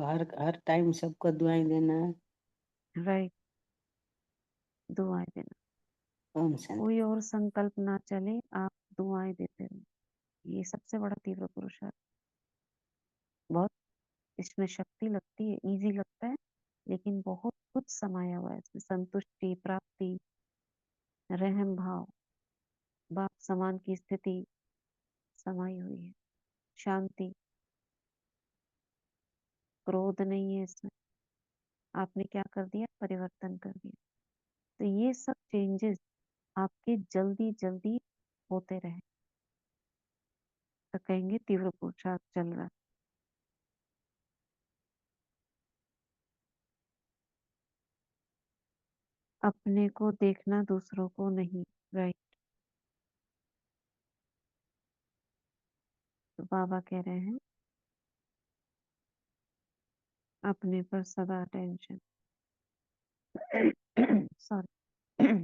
हर हर टाइम सबको दुआएं देना।
राइट, दुआएं देना।
ओम शांति।
कोई और संकल्प ना चले, आप दुआएं देते रहो। ये सबसे बड़ा तीव्र पुरुषार्थ। बहुत इसमें शक्ति लगती है, इजी लगता है, लेकिन बहुत कुछ समाया हुआ है इसमें। संतुष्टि, प्राप्ति, रहम भाव, बाप समान की स्थिति समाई हुई है। शांति, क्रोध नहीं है इसमें। आपने क्या कर दिया? परिवर्तन कर दिया। तो ये सब चेंजेस आपके जल्दी जल्दी होते रहे तो कहेंगे तीव्र पुरुषार्थ चल रहा है। अपने को देखना, दूसरों को नहीं। राइट। तो बाबा कह रहे हैं अपने पर सदा अटेंशन। सॉरी।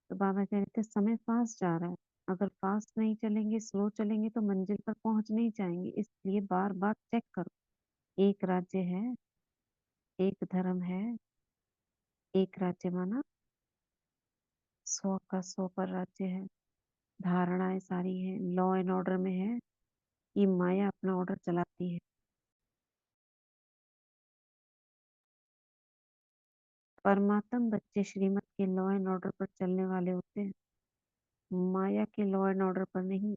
तो बाबा कह रहे थे समय फास्ट जा रहा है, अगर फास्ट नहीं चलेंगे, स्लो चलेंगे तो मंजिल पर पहुंच नहीं जाएंगे। इसलिए बार बार चेक करो। एक राज्य है, एक धर्म है, एक राज्य माना 100 का 100 पर राज्य है। धारणाएं सारी है, लॉ एंड ऑर्डर में है कि माया अपना ऑर्डर चलाती है। परमात्म बच्चे श्रीमत के लॉ एंड ऑर्डर पर चलने वाले होते हैं, माया के लॉ एंड ऑर्डर पर नहीं।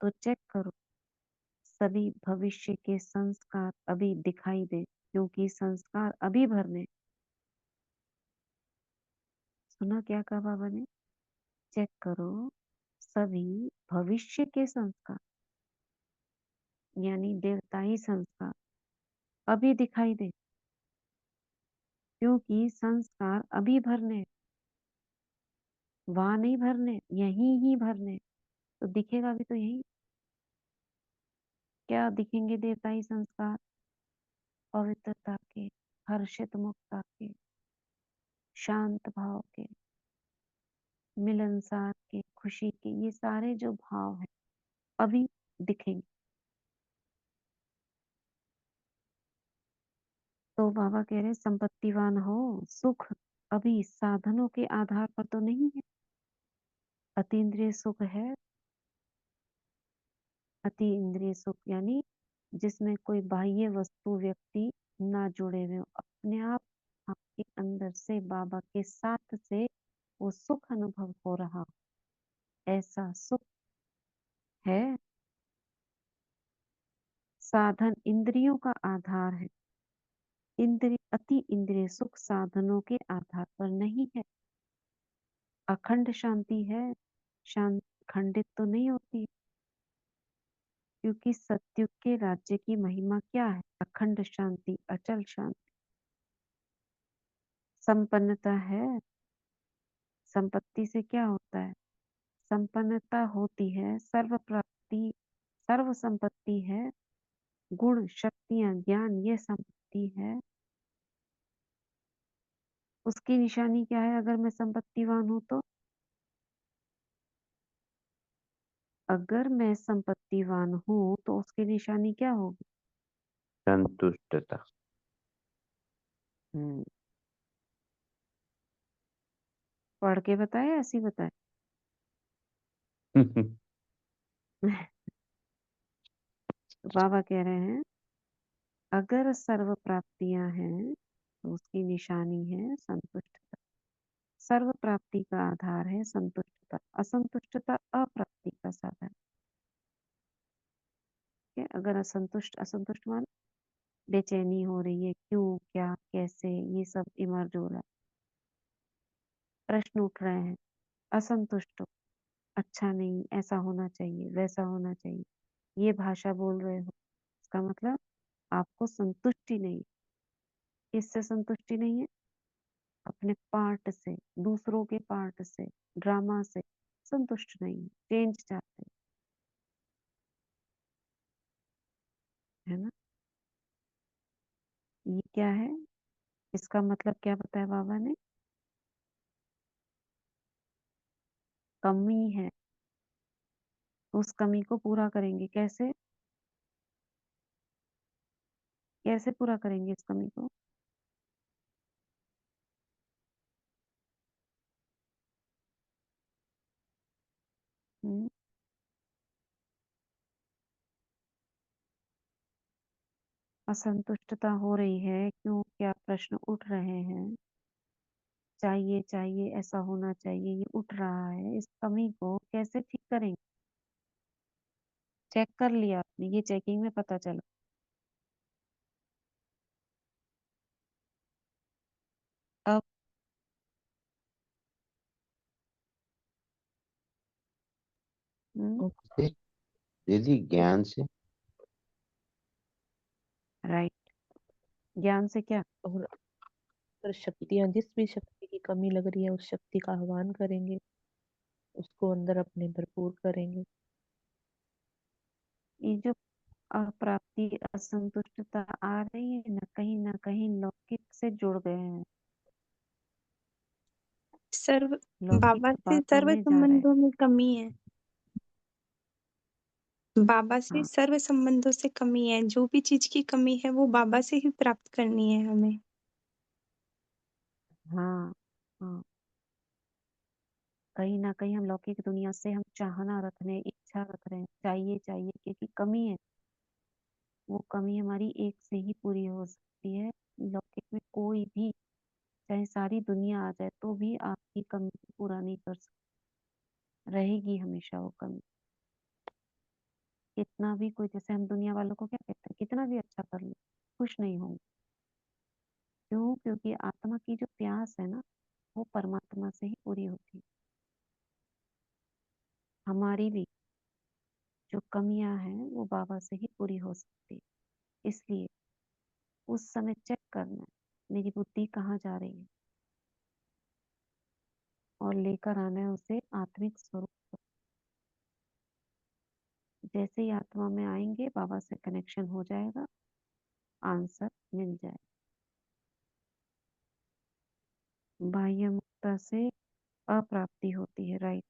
तो चेक करो, सभी भविष्य के संस्कार अभी दिखाई दे, क्योंकि संस्कार अभी भरने। सुना क्या कहा बाबा ने? चेक करो, सभी भविष्य के संस्कार यानी देवताई संस्कार अभी दिखाई दे, क्योंकि संस्कार अभी भरने, वहां नहीं भरने, यहीं ही भरने। तो दिखेगा भी तो यही। क्या दिखेंगे देवताई संस्कार? पवित्रता के, हर्षित मुक्ता के, शांत भाव के, मिलनसार के, खुशी के, ये सारे जो भाव हैं अभी दिखेंगे। तो बाबा कह रहे संपत्तिवान हो, सुख अभी साधनों के आधार पर तो नहीं है। अतीन्द्रिय सुख है। अति इंद्रिय सुख यानी जिसमें कोई बाह्य वस्तु व्यक्ति ना जुड़े हुए हो, अपने आप आपके अंदर से बाबा के साथ से वो सुख अनुभव हो रहा हो, ऐसा सुख है। साधन इंद्रियों का आधार है। अति इंद्रिय सुख साधनों के आधार पर नहीं है। अखंड शांति है, शांति खंडित तो नहीं होती, क्योंकि सत्युग के राज्य की महिमा क्या है? अखंड शांति, अचल शांति। संपन्नता है। संपत्ति से क्या होता है? संपन्नता होती है, सर्व प्राप्ति, सर्व संपत्ति है, गुण, शक्तियां, ज्ञान, ये संपत्ति है। उसकी निशानी क्या है? अगर मैं संपत्तिवान हूं तो, अगर मैं संपत्तिवान हूं तो उसकी निशानी क्या होगी?
संतुष्टता।
पढ़ के बताए, ऐसी बताए? बाबा कह रहे हैं अगर सर्व प्राप्तियां हैं तो उसकी निशानी है संतुष्टता। सर्व प्राप्ति का आधार है संतुष्टता। असंतुष्टता अप्राप्ति का साधन है। अगर असंतुष्ट मान बेचैनी हो रही है, क्यों, क्या, कैसे, ये सब इमर्ज हो रहा है, प्रश्न उठ रहे हैं, असंतुष्ट हो, अच्छा नहीं, ऐसा होना चाहिए, वैसा होना चाहिए, ये भाषा बोल रहे हो, इसका मतलब आपको संतुष्टि नहीं। किससे संतुष्टि नहीं है? अपने पार्ट से, दूसरों के पार्ट से, ड्रामा से संतुष्ट नहीं है, चेंज चाहते हैं, है ना? ये क्या है? इसका मतलब क्या बताया बाबा ने? कमी है, उस कमी को पूरा करेंगे। कैसे? कैसे पूरा करेंगे इस कमी को? हम्म, असंतुष्टता हो रही है, क्यों, क्या, प्रश्न उठ रहे हैं, चाहिए चाहिए, ऐसा होना चाहिए, ये उठ रहा है। इस कमी को कैसे ठीक करेंगे? चेक कर लिया आपने, ये चेकिंग में पता चला। अब
से दीदी ज्ञान से।
राइट। ज्ञान से क्या?
और अगर शक्तियां, जिस भी शक्ति की कमी लग रही है उस शक्ति का आह्वान करेंगे, उसको अंदर अपने भरपूर करेंगे।
ये जो अप्राप्ति, असंतुष्टता आ रही है ना कहीं लौकिक से जुड़ गए हैं,
सर्व
लौकिक
बाबा से
बातों
सर्व
में जा रहे हैं।
संबंधों में कमी है। बाबा से
हाँ
सर्व संबंधों से कमी है। जो भी चीज की कमी है वो बाबा से ही प्राप्त करनी है हमें।
हाँ हाँ, कहीं ना कहीं हम लौकिक दुनिया से हम चाहना रख रहे हैं, इच्छा रख रहे हैं, चाहिए चाहिए, क्योंकि कमी है। वो कमी हमारी एक से ही पूरी हो सकती है। लौकिक में कोई भी, चाहे सारी दुनिया आ जाए तो भी आपकी कमी को पूरा नहीं कर सकती, रहेगी हमेशा वो कमी। कितना भी कोई, जैसे हम दुनिया वालों को क्या कहते हैं, कितना भी अच्छा कर लो खुश नहीं होंगे। क्यों? क्योंकि आत्मा की जो प्यास है ना, वो परमात्मा से ही पूरी होती है। हमारी भी जो कमियां हैं वो बाबा से ही पूरी हो सकती है। इसलिए उस समय चेक करना है, मेरी बुद्धि कहाँ जा रही है, और लेकर आना है उसे आत्मिक स्वरूप पर। जैसे ही आत्मा में आएंगे बाबा से कनेक्शन हो जाएगा, आंसर मिल जाए। बाह्य मुक्ता से अप्राप्ति होती है, राइट।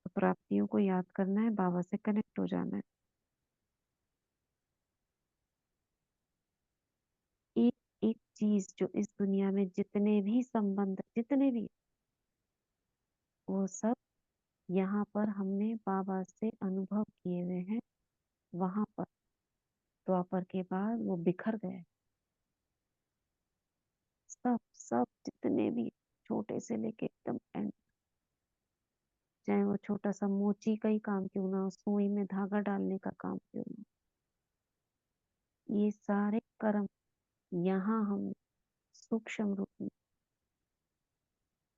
तो प्राप्तियों को याद करना है, बाबा से कनेक्ट हो जाना है। एक एक चीज जो इस दुनिया में जितने भी संबंध जितने भी, वो सब यहाँ पर हमने बाबा से अनुभव किए हुए हैं। वहां पर द्वापर के बाद वो बिखर गए, सब सब जितने भी, छोटे से लेके एकदम एंड, चाहे वो छोटा सा मोची का ही काम क्यों ना हो, सुई में धागा डालने का काम क्यों ना हो, ये सारे कर्म यहाँ हम सूक्ष्म रूप में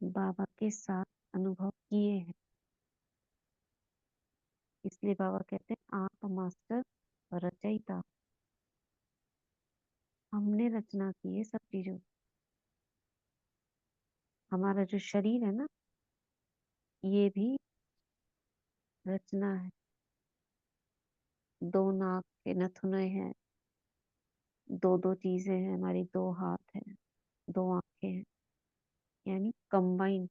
बाबा के साथ अनुभव किए हैं। इसलिए बाबा कहते हैं आप मास्टर रचयिता, हमने रचना की है सब चीजों। हमारा जो शरीर है ना, ये भी रचना है। 2 नाक के नथुने हैं, 2 चीजें हैं हमारी, 2 हाथ हैं, 2 आंखें हैं, यानी कंबाइन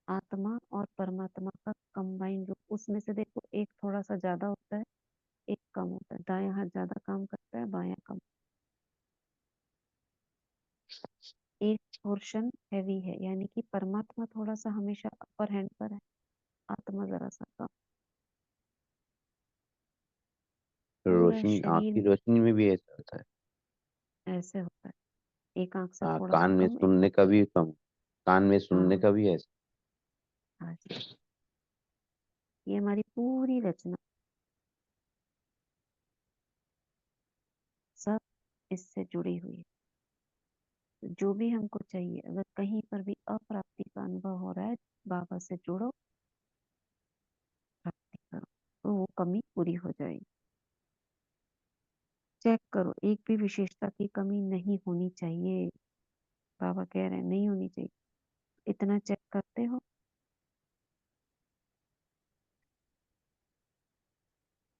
आत्मा और परमात्मा का कंबाइन रूप। उसमें से देखो एक थोड़ा सा ज्यादा होता है, एक कम होता है, दायां हाथ ज्यादा काम करता है, बायां कम। एक पोर्शन हैवी है, यानी कि परमात्मा थोड़ा सा हमेशा अपर हैंड पर है, आत्मा जरा सा कम। पूरा
रोशनी, आँख की
शरीर
रोशनी में भी ऐसा होता है।
ऐसे होता है, एक आंख से
हाँ,
थोड़ा सा
कान में
कम, एक
सुनने का भी कम, कान में सुनने
हाँ
का भी ऐसा।
हाँ जी। ये हमारी पूरी रचना सब इससे जुड़ी हुई है। तो जो भी हमको चाहिए, अगर कहीं पर भी अप्राप्ति का अनुभव हो रहा है, बाबा से जुड़ो, प्राप्ति करो, तो वो कमी पूरी हो जाएगी। चेक करो, एक भी विशेषता की कमी नहीं होनी चाहिए। बाबा कह रहे हैं नहीं होनी चाहिए। इतना चेक करते हो।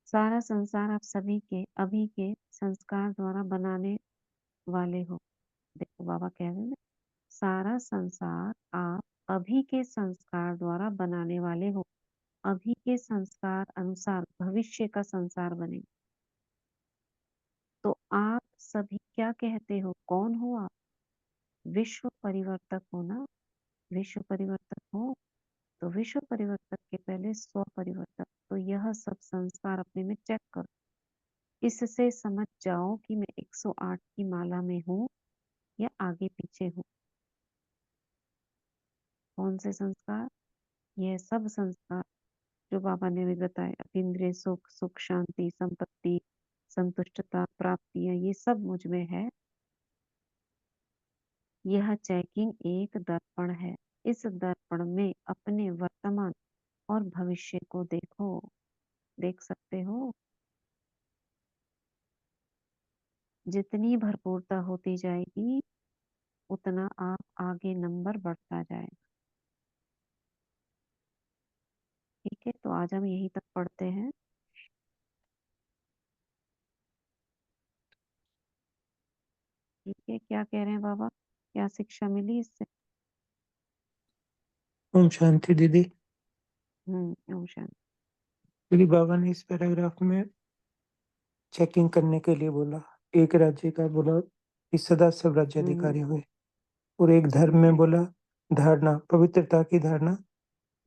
सारा संसार आप सभी के अभी के संस्कार द्वारा बनाने वाले हो। देखो बाबा कह रहे हैं ना, सारा संसार आप अभी के संस्कार द्वारा बनाने वाले हो। अभी के संस्कार अनुसार भविष्य का संसार बने। तो आप सभी क्या कहते हो, कौन हो आप? विश्व परिवर्तक हो ना। विश्व परिवर्तक हो तो विश्व परिवर्तक के पहले स्व परिवर्तक। तो यह सब संस्कार अपने में चेक करो। इससे समझ जाओ कि मैं 108 की माला में हूँ या आगे पीछे हूँ। कौन से संस्कार? यह सब संस्कार जो बाबा ने भी बताए, अतीन्द्रिय सुख, सुख शांति, संपत्ति, संतुष्टता, प्राप्तियां, ये सब मुझ में है। यह चेकिंग एक दर्पण है। इस दर्पण में अपने वर्तमान और भविष्य को देखो। देख सकते हो, जितनी भरपूरता होती जाएगी उतना आप आगे नंबर बढ़ता जाएगा। ठीक है, तो आज हम यहीं तक पढ़ते हैं। ठीक है, क्या कह रहे हैं बाबा, क्या शिक्षा मिली इससे?
ओम शांति दीदी।
ओम शांति।
दीदी बाबा ने इस पैराग्राफ में चेकिंग करने के लिए बोला, एक राज्य का बोला कि सदा सब राज्य अधिकारी हुए, और एक धर्म में बोला धारणा, पवित्रता की धारणा,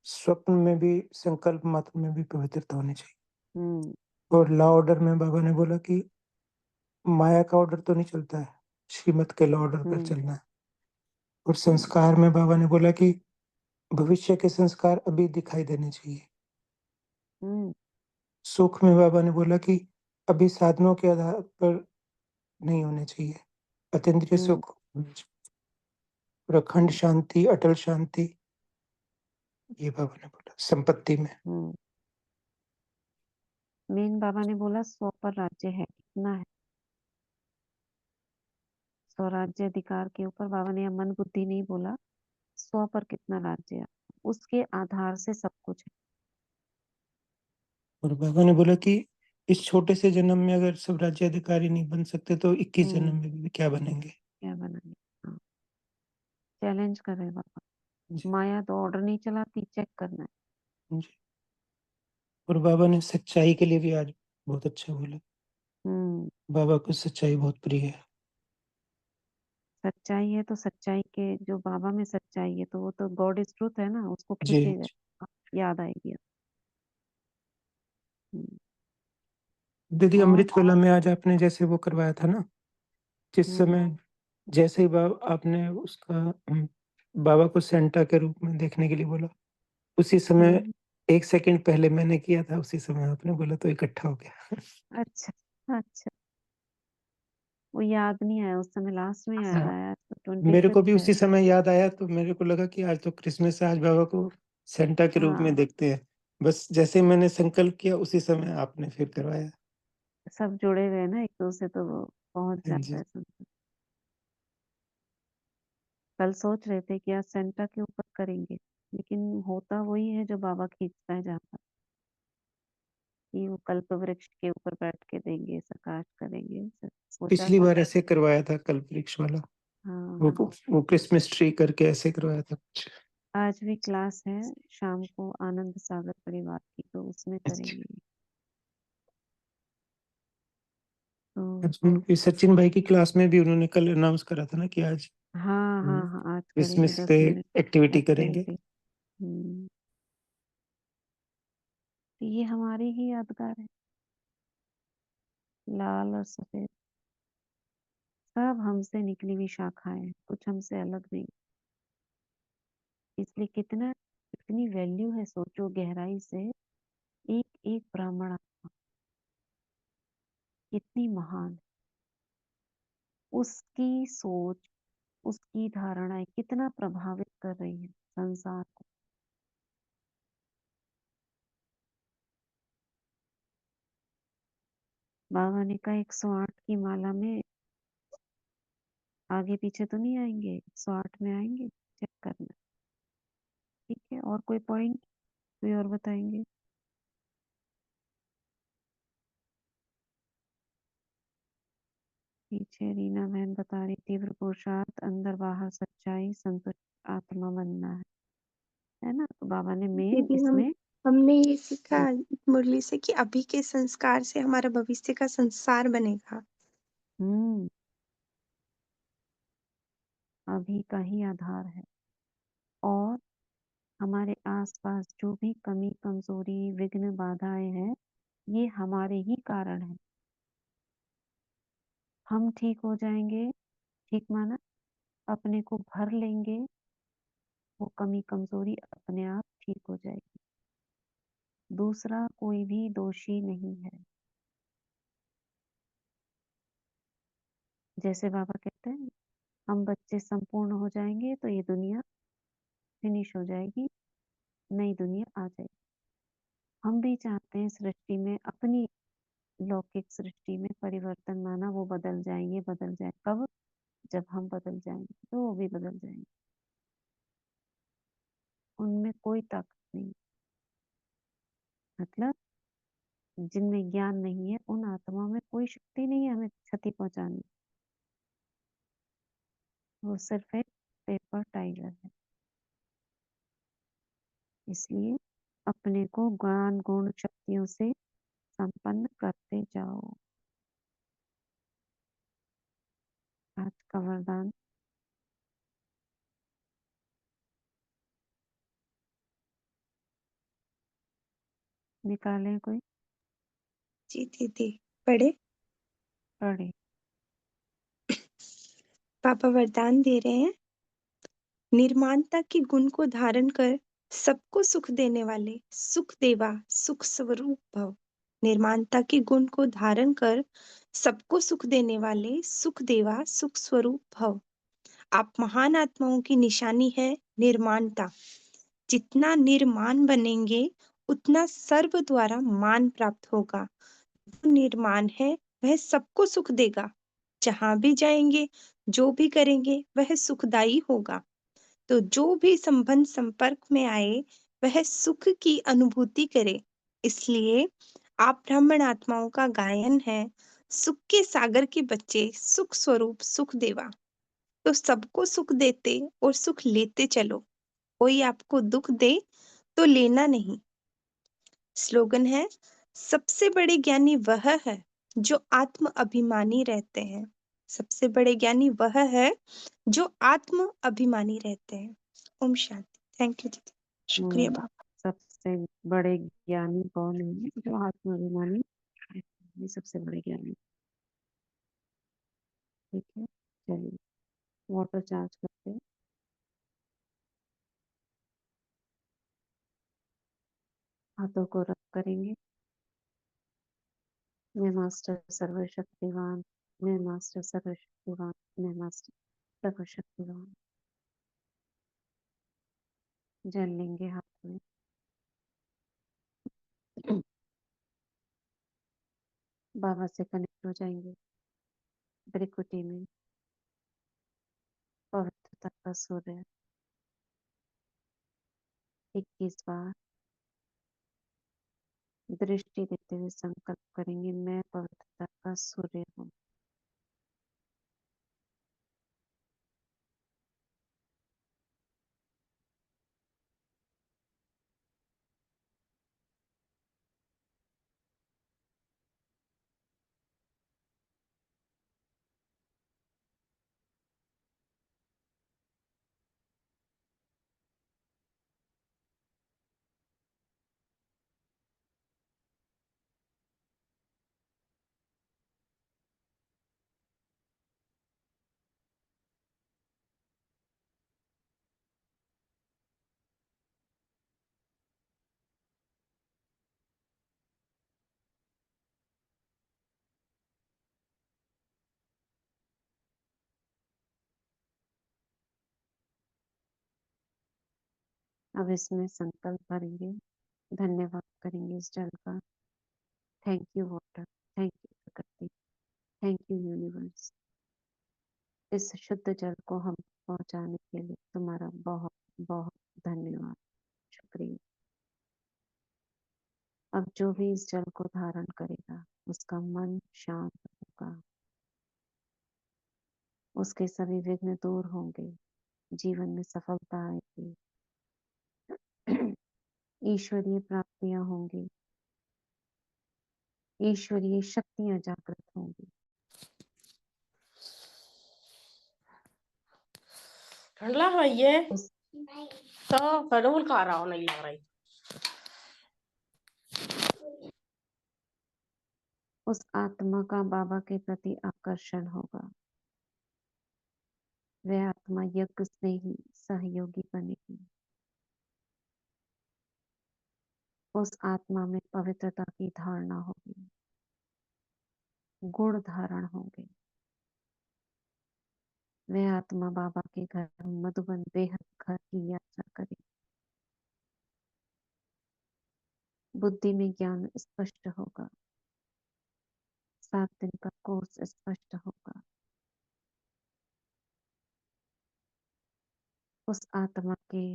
स्वप्न में भी संकल्प मात्र में भी पवित्रता होनी चाहिए। और लॉ ऑर्डर में बाबा ने बोला कि माया का ऑर्डर तो नहीं चलता है, श्रीमत के लॉ ऑर्डर पर चलना है। और संस्कार में बाबा ने बोला कि भविष्य के संस्कार अभी दिखाई देने चाहिए। सुख में बाबा ने बोला कि अभी साधनों के आधार पर नहीं होने चाहिए, अतीन्द्रिय सुख। और अखंड शांति, अटल शांति, ये बाबा ने बोला संपत्ति में।
मेन बाबा ने बोला 100 पर राज्य है, कितना है? स्वराज्य अधिकार के ऊपर बाबा ने मन बुद्धि नहीं बोला, 100 पर कितना राज्य है। उसके आधार से सब कुछ है।
और बाबा ने बोला कि इस छोटे से जन्म में अगर सब राज्याधिकारी नहीं बन सकते तो 21
हम्म।
जन्म में भी क्या बनेंगे।
क्या बनाएंगे। हाँ, चैलेंज कर रहे हैं बाबा।
जी।
माया तो ऑर्डर नहीं चलाती, चेक करना है।
जी। और बाबा ने सच्चाई के लिए भी आज बहुत अच्छा बोला। बाबा को सच्चाई बहुत प्रिय है।
सच्चाई है तो सच्चाई के जो बाबा में सच्चाई है तो वो तो गॉड इज ट्रूथ है ना, उसको
जी।
खींचेगा, याद आएगी। हम्म,
दीदी
और
अमृत वेला में आज आपने जैसे वो करवाया था ना, जिस
हम्म,
समय जैसे ही बाबा आपने उसका बाबा को सेंटा के रूप में देखने के लिए बोला, उसी समय
हम्म,
1 सेकंड पहले मैंने किया था, उसी समय आपने बोला तो इकट्ठा हो गया।
अच्छा अच्छा, वो याद नहीं आया उस समय, लास्ट में याद
हाँ,
आया तो
मेरे को
25th
भी
है।
उसी समय याद आया तो मेरे को लगा कि आज तो क्रिसमस है, आज बाबा को सेंटा के रूप में
हाँ,
देखते हैं। बस जैसे ही मैंने संकल्प किया उसी समय आपने फिर करवाया।
सब जुड़े हुए हैं ना एक दूसरे, तो वो पहुंच
हाँ
जाता
जी।
है संकल्प। कल सोच रहे थे कि आज सेंटा के ऊपर करेंगे, लेकिन होता वही है जो बाबा खींचता है जहाँ पर, कि वो कल्प वृक्ष के ऊपर बैठ के देंगे, प्रकाश करेंगे। सोचा
पिछली
था।
बार ऐसे करवाया था कल्प वृक्ष वाला,
हाँ,
वो क्रिसमस ट्री करके ऐसे करवाया था कुछ।
आज भी क्लास है शाम को आनंद सागर परिवार की, तो उसमें
अच्छा।
करेंगे। तो
ये सचिन भाई की क्लास में भी उन्होंने कल अनाउंस करा था ना कि आज
हाँ हाँ हाँ, आज करेंगे
क्रिसमस
10
पे
मिनट
एक्टिविटी करेंगे।
एक्टिविटी। तो ये हमारी ही यादगार है, लाल और सफेद, सब हमसे निकली हुई शाखाएं हैं, कुछ हमसे अलग नहीं। इसलिए कितनी वैल्यू है, सोचो गहराई से। एक एक ब्राह्मण आत्मा कितनी महान है, उसकी सोच, उसकी धारणाएं कितना प्रभावित कर रही है संसार को। बाबा ने कहा 108 की माला में आगे पीछे तो नहीं आएंगे, 108 में आएंगे, चेक करना। ठीक है, और कोई पॉइंट कोई और बताएंगे। पीछे रीना बहन बता रही, तीव्र पुरुषार्थ, अंदर बाहर सच्चाई, संतुष्ट आत्मा बनना है ना। तो बाबा ने मेन
दीदी
इसमें
हमने ये सीखा मुरली से कि अभी के संस्कार से हमारा भविष्य का संसार बनेगा।
अभी का ही आधार है, और हमारे आसपास जो भी कमी कमजोरी विघ्न बाधाएं हैं, ये हमारे ही कारण है। हम ठीक हो जाएंगे, ठीक माना, अपने को भर लेंगे, वो कमी कमजोरी अपने आप ठीक हो जाएगी। दूसरा कोई भी दोषी नहीं है। जैसे बाबा कहते हैं, हम बच्चे संपूर्ण हो जाएंगे तो ये दुनिया फिनिश हो जाएगी, नई दुनिया आ जाएगी। हम भी चाहते हैं सृष्टि में, अपनी लौकिक सृष्टि में परिवर्तन, माना वो बदल जाए, ये बदल जाए। कब? जब हम बदल जाएंगे तो वो भी बदल जाएंगे। उनमें कोई ताकत नहीं, मतलब जिनमें ज्ञान नहीं है उन आत्माओं में कोई शक्ति नहीं है हमें क्षति पहुंचाने। वो सिर्फ एक पेपर टाइगर है। इसलिए अपने को ज्ञान गुण शक्तियों से संपन्न करते जाओ। आज का वरदान, निकालें कोई,
जी दीदी पढ़े।
पढ़े।
पापा वरदान दे रहे हैं, निर्माणता के गुण को धारण कर सबको सुख देने वाले सुख देवा सुख स्वरूप भव। निर्माणता के गुण को धारण कर सबको सुख देने वाले सुख देवा सुख स्वरूप भव। आप महान आत्माओं की निशानी है निर्माणता। जितना निर्माण बनेंगे उतना सर्व द्वारा मान प्राप्त होगा। जो निर्माण है वह सबको सुख देगा। जहां भी जाएंगे, जो भी करेंगे वह सुखदायी होगा। तो जो भी संबंध संपर्क में आए वह सुख की अनुभूति करे। इसलिए आप ब्राह्मण आत्माओं का गायन है, सुख के सागर के बच्चे, सुख स्वरूप सुख देवा। तो सबको सुख देते और सुख लेते चलो। कोई आपको दुख दे तो लेना नहीं। स्लोगन है, सबसे बड़े ज्ञानी वह है जो आत्म अभिमानी रहते हैं। सबसे बड़े ज्ञानी वह है जो आत्म अभिमानी रहते हैं। ओम शांति। थैंक यू दीदी, शुक्रिया
हम्म,
बाबा।
सबसे बड़े ज्ञानी कौन है? जो आत्माभिमानी है। ये सबसे बड़े ज्ञानी। ठीक है, चलिए वाटर चार्ज करते हैं। हाथों को रब करेंगे। मैं मास्टर सर्वशक्तिवान, मैं मास्टर सर्वशक्तिवान, मैं मास्टर सर्वशक्तिवान। जल लेंगे हाथ में। बाबा से कनेक्ट हो जाएंगे। ब्रिकुटी में पवित्रता का सूर्य 21 बार दृष्टि देते हुए संकल्प करेंगे, मैं पवित्रता का सूर्य हूँ। अब इसमें संकल्प भरेंगे, धन्यवाद करेंगे इस जल का। Thank you water, thank you प्रकृति, थैंक यू यूनिवर्स। इस शुद्ध जल को हम पहुंचाने के लिए तुम्हारा बहुत बहुत धन्यवाद, शुक्रिया। अब जो भी इस जल को धारण करेगा उसका मन शांत होगा, उसके सभी विघ्न दूर होंगे, जीवन में सफलता आएगी, ईश्वरीय प्राप्तियां होंगी, ईश्वरीय शक्तियां जागृत होंगी।
ठंडा है ये
उस
तो फडूल खा रहा हूँ, नहीं लग रही।
उस आत्मा का बाबा के प्रति आकर्षण होगा। वह आत्मा यज्ञ से ही सहयोगी बनेगी। उस आत्मा में पवित्रता की धारणा होगी, गुण धारण होंगे। वह आत्मा बाबा के घर मधुबन बेहद घर की यात्रा करेगी। बुद्धि में ज्ञान स्पष्ट होगा, 7 दिन का कोर्स स्पष्ट होगा। उस आत्मा के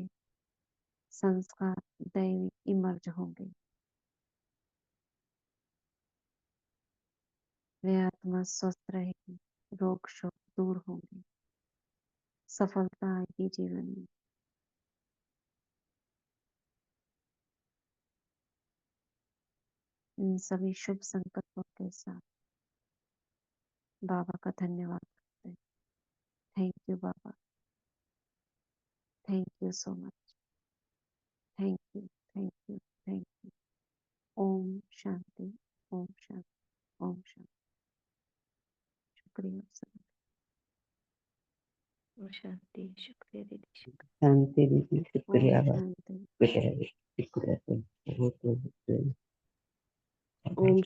संस्कार दैवी इमर्ज होंगे। वह आत्मा स्वस्थ रहेगी, रोग शोक दूर होंगे, सफलता आएगी जीवन में। इन सभी शुभ संकल्पों के साथ बाबा का धन्यवाद करते हैं। थैंक यू बाबा, thank you so much, thank you, thank you, thank you. Om Shanti, Om Shanti, Om Shanti. शुक्रिया सर। ओम शांति, शुक्रिया दीदी, शुक्रिया।
शांति दीदी,
ओम
शुक्रिया बाबा,
शांति।
शुक्रिया बहुत बहुत
ओम